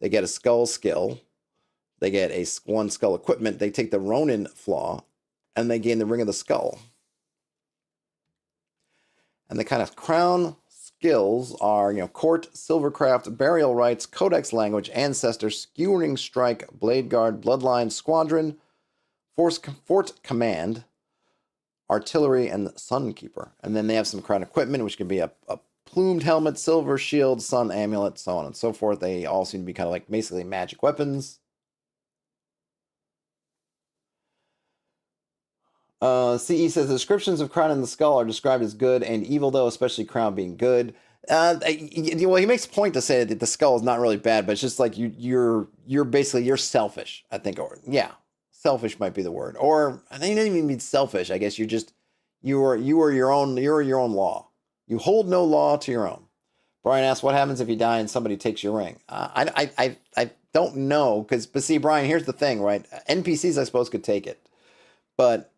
They get a skull skill. They get 1 skull equipment. They take the Ronin flaw, and they gain the Ring of the Skull. And the kind of crown skills are, court, silvercraft, burial rites, codex language, ancestor, skewering strike, blade guard, bloodline, squadron, fort command, artillery, and sunkeeper. And then they have some crown equipment, which can be a plumed helmet, silver shield, sun amulet, so on and so forth. They all seem to be kind of like basically magic weapons. CE says the descriptions of crown and the skull are described as good and evil, though, especially crown being good. Well, he makes a point to say that the skull is not really bad, but it's just like you're selfish, I think. Or yeah, selfish might be the word. Or I think it doesn't even mean selfish. I guess you are your own law. You hold no law to your own. Brian asks, what happens if you die and somebody takes your ring? I don't know, but see, Brian, here's the thing, right? NPCs, I suppose, could take it, but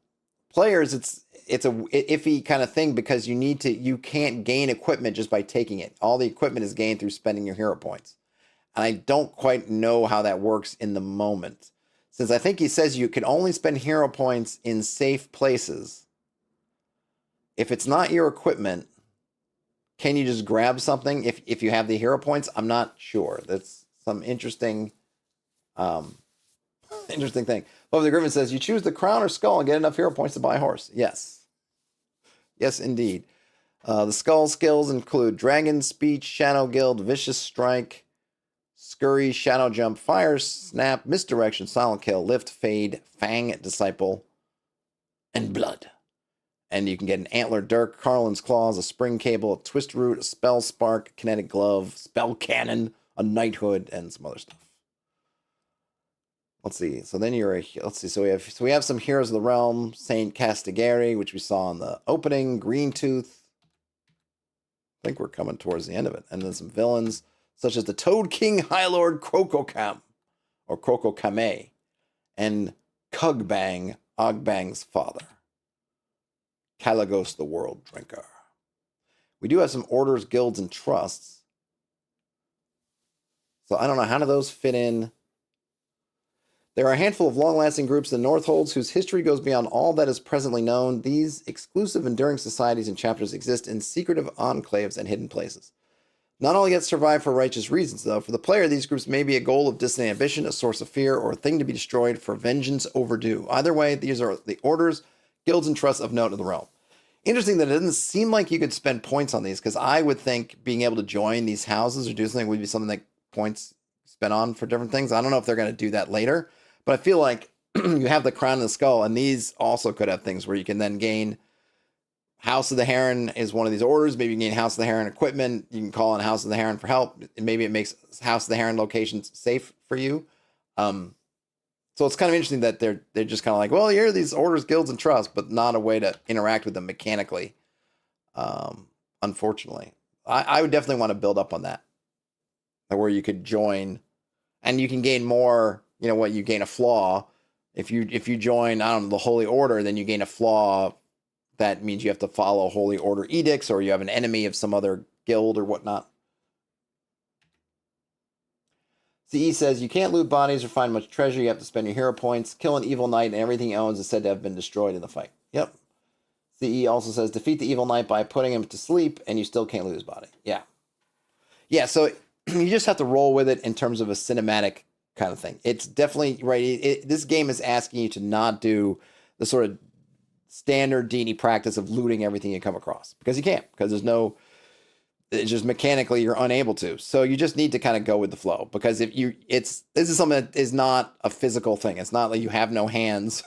players, it's a iffy kind of thing because you can't gain equipment just by taking it. All the equipment is gained through spending your hero points, and I don't quite know how that works in the moment, since I think he says you can only spend hero points in safe places. If it's not your equipment, can you just grab something if you have the hero points? I'm not sure. That's some interesting interesting thing. But the Griffin says, you choose the crown or skull and get enough hero points to buy a horse. Yes. Yes, indeed. The skull skills include Dragon, Speech, Shadow Guild, Vicious Strike, Scurry, Shadow Jump, Fire, Snap, Misdirection, Silent Kill, Lift, Fade, Fang, Disciple, and Blood. And you can get an Antler Dirk, Carlin's Claws, a Spring Cable, a Twist Root, a Spell Spark, Kinetic Glove, Spell Cannon, a Knighthood, and some other stuff. Let's see. So then let's see. So we have some Heroes of the Realm, Saint Castigary, which we saw in the opening, Green Tooth. I think we're coming towards the end of it. And then some villains, such as the Toad King High Lord Crococam, or Crococame, and Cugbang, Ogbang's father. Kalagos the World Drinker. We do have some orders, guilds, and trusts. So I don't know, how do those fit in? There are a handful of long-lasting groups in the Northholds whose history goes beyond all that is presently known. These exclusive, enduring societies and chapters exist in secretive enclaves and hidden places. Not all yet survive for righteous reasons, though. For the player, these groups may be a goal of distant ambition, a source of fear, or a thing to be destroyed for vengeance overdue. Either way, these are the orders, guilds, and trusts of note of the realm. Interesting that it doesn't seem like you could spend points on these, because I would think being able to join these houses or do something would be something that points spent on for different things. I don't know if they're going to do that later, but I feel like you have the Crown and the Skull, and these also could have things where you can then gain House of the Heron is one of these orders. Maybe you can gain House of the Heron equipment. You can call on House of the Heron for help. And maybe it makes House of the Heron locations safe for you. So it's kind of interesting that they're just kind of like, well, here are these orders, guilds, and trusts, but not a way to interact with them mechanically. Unfortunately, I would definitely want to build up on that, where you could join, and you can gain more. You know what? You gain a flaw if you join, I don't know, the Holy Order. Then you gain a flaw. That means you have to follow Holy Order edicts, or you have an enemy of some other guild or whatnot. CE says, you can't loot bodies or find much treasure. You have to spend your hero points. Kill an evil knight, and everything he owns is said to have been destroyed in the fight. Yep. CE also says, defeat the evil knight by putting him to sleep, and you still can't loot his body. Yeah. Yeah, so you just have to roll with it in terms of a cinematic kind of thing. It's definitely, right, this game is asking you to not do the sort of standard D&D practice of looting everything you come across, because you can't, because it's just mechanically you're unable to. So you just need to kind of go with the flow, because this is something that is not a physical thing. It's not like you have no hands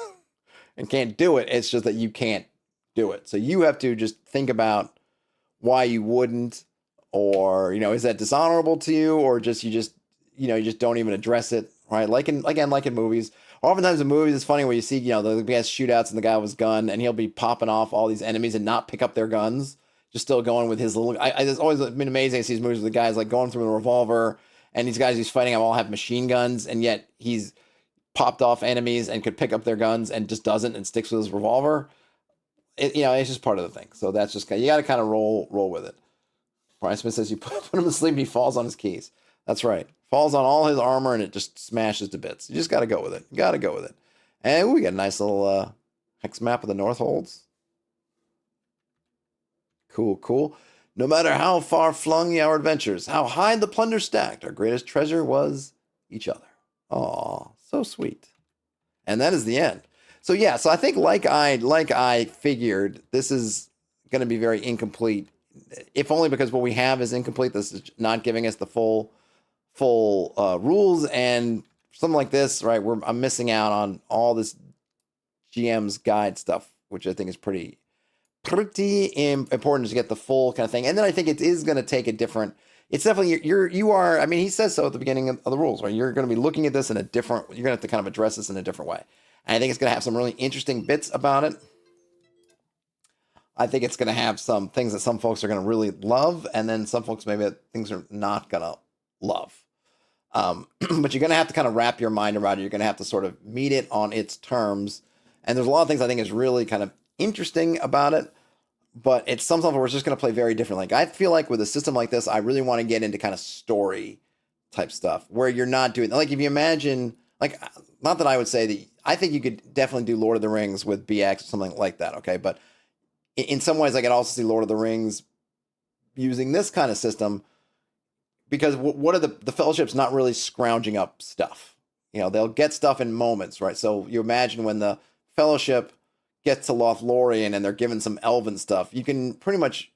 and can't do it. It's just that you can't do it. So you have to just think about why you wouldn't, or, is that dishonorable to you, or you just don't even address it, right? Like in movies. Oftentimes in movies, it's funny where you see, the guy's shootouts and the guy with his gun, and he'll be popping off all these enemies and not pick up their guns, just still going with his little. It's always been amazing to see these movies where the guy's like going through with a revolver, and these guys he's fighting all have machine guns, and yet he's popped off enemies and could pick up their guns and just doesn't and sticks with his revolver. It's just part of the thing. So that's just you got to kind of roll with it. Brian Smith says you put him to sleep and he falls on his keys. That's right. Falls on all his armor and it just smashes to bits. You just got to go with it. You got to go with it. And we got a nice little hex map of the Northholds. Cool. No matter how far flung our adventures, how high the plunder stacked, our greatest treasure was each other. Aw, so sweet. And that is the end. So yeah, so I think like I figured, this is going to be very incomplete, if only because what we have is incomplete. This is not giving us the full rules, and something like this, right? I'm missing out on all this GM's guide stuff, which I think is pretty important to get the full kind of thing. And then I think it is going to take a different. It's definitely you are. I mean, he says so at the beginning of the rules, right? You're going to be looking at this in a different. You're going to have to kind of address this in a different way. And I think it's going to have some really interesting bits about it. I think it's going to have some things that some folks are going to really love, and then some folks maybe that things are not going to love. But you're going to have to kind of wrap your mind around it. You're going to have to sort of meet it on its terms. And there's a lot of things I think is really kind of interesting about it, but it's some stuff where it's just going to play very differently. Like, I feel like with a system like this, I really want to get into kind of story type stuff where you're not doing, like, if you imagine, like, not that I would say that, I think you could definitely do Lord of the Rings with BX or something like that, okay? But in some ways, I could also see Lord of the Rings using this kind of system, because what are the Fellowship's not really scrounging up stuff. You know, they'll get stuff in moments, right? So you imagine when the Fellowship gets to Lothlorien and they're given some elven stuff, you can pretty much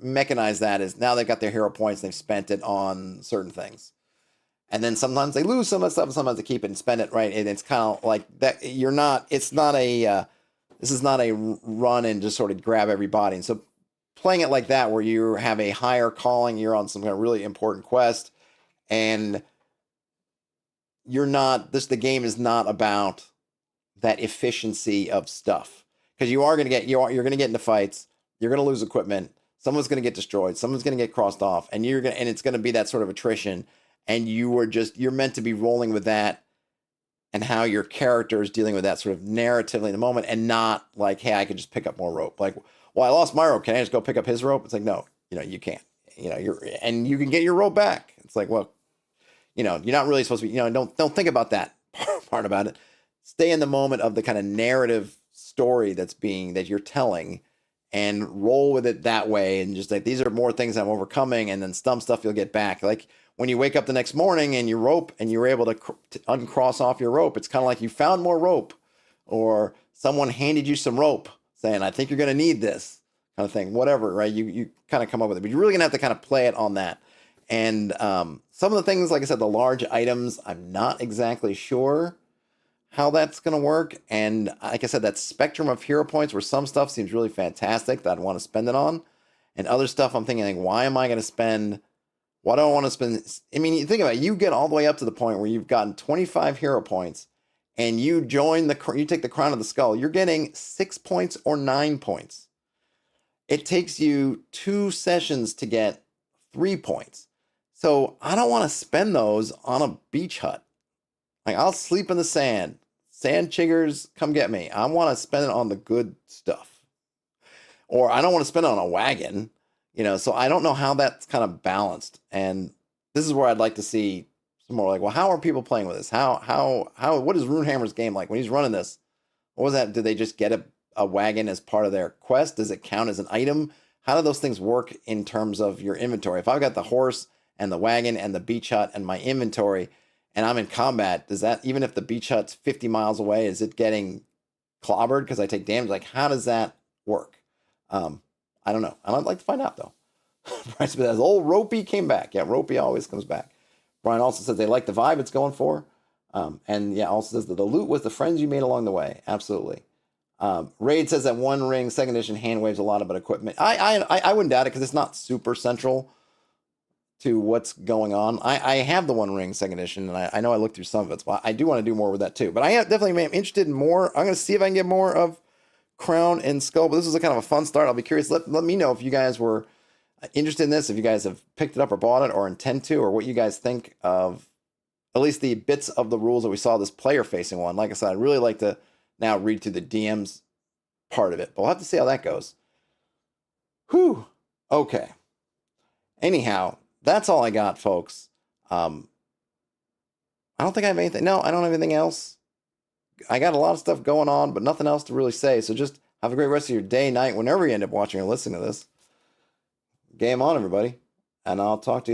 mechanize that as now they've got their hero points, they've spent it on certain things. And then sometimes they lose some of the stuff, and sometimes they keep it and spend it, right? And it's kind of like that. You're not, it's not a, this is not a run and just sort of grab everybody. And so playing it like that, where you have a higher calling, you're on some kind of really important quest, and you're not, the game is not about that efficiency of stuff. Because you are going to get, you're going to get into fights, you're going to lose equipment, someone's going to get destroyed, someone's going to get crossed off, and it's going to be that sort of attrition. And you're meant to be rolling with that and how your character is dealing with that sort of narratively in the moment, and not like, hey, I could just pick up more rope. Like, well, I lost my rope. Can I just go pick up his rope? It's like, no, you can't. And you can get your rope back. It's like, well, you're not really supposed to be, don't think about that part about it. Stay in the moment of the kind of narrative story that you're telling, and roll with it that way. And just like, these are more things I'm overcoming, and then some stuff you'll get back. Like, when you wake up the next morning and your rope, and you're able to uncross off your rope, it's kind of like you found more rope, or someone handed you some rope saying, I think you're going to need this kind of thing, whatever, right? You kind of come up with it, but you're really going to have to kind of play it on that. And some of the things, like I said, the large items, I'm not exactly sure how that's going to work. And like I said, that spectrum of hero points, where some stuff seems really fantastic that I'd want to spend it on, and other stuff I'm thinking, like, why am I going to spend... Why do I want to spend? I mean, you think about it, you get all the way up to the point where you've gotten 25 hero points, and you take the Crown of the Skull, you're getting 6 points or 9 points. It takes you 2 sessions to get 3 points. So I don't want to spend those on a beach hut. Like, I'll sleep in the sand. Sand chiggers, come get me. I want to spend it on the good stuff. Or I don't want to spend it on a wagon. So I don't know how that's kind of balanced. And this is where I'd like to see some more, like, well, how are people playing with this? What is Runehammer's game like when he's running this? What was that? Did they just get a wagon as part of their quest? Does it count as an item? How do those things work in terms of your inventory? If I've got the horse and the wagon and the beach hut and my inventory, and I'm in combat, does that, even if the beach hut's 50 miles away, is it getting clobbered because I take damage? Like, how does that work? I don't know. I'd like to find out, though. Brian says, old Ropey came back. Yeah, Ropey always comes back. Brian also says they like the vibe it's going for. And yeah, also says that the loot was the friends you made along the way. Absolutely. Raid says that One Ring second edition hand waves a lot about equipment. I wouldn't doubt it, because it's not super central to what's going on. I have the One Ring second edition, and I know I looked through some of it, so I do want to do more with that too. But I definitely am interested in more. I'm going to see if I can get more of Crown and Skull, but this was a kind of a fun start. I'll be curious. Let me know if you guys were interested in this, if you guys have picked it up or bought it or intend to, or what you guys think of at least the bits of the rules that we saw this player facing one. Like I said, I'd really like to now read through the DM's part of it, but we'll have to see how that goes. Whew. Okay. Anyhow, that's all I got, folks. I don't think I have anything. No, I don't have anything else. I got a lot of stuff going on, but nothing else to really say. So just have a great rest of your day, night, whenever you end up watching or listening to this. Game on, everybody. And I'll talk to you.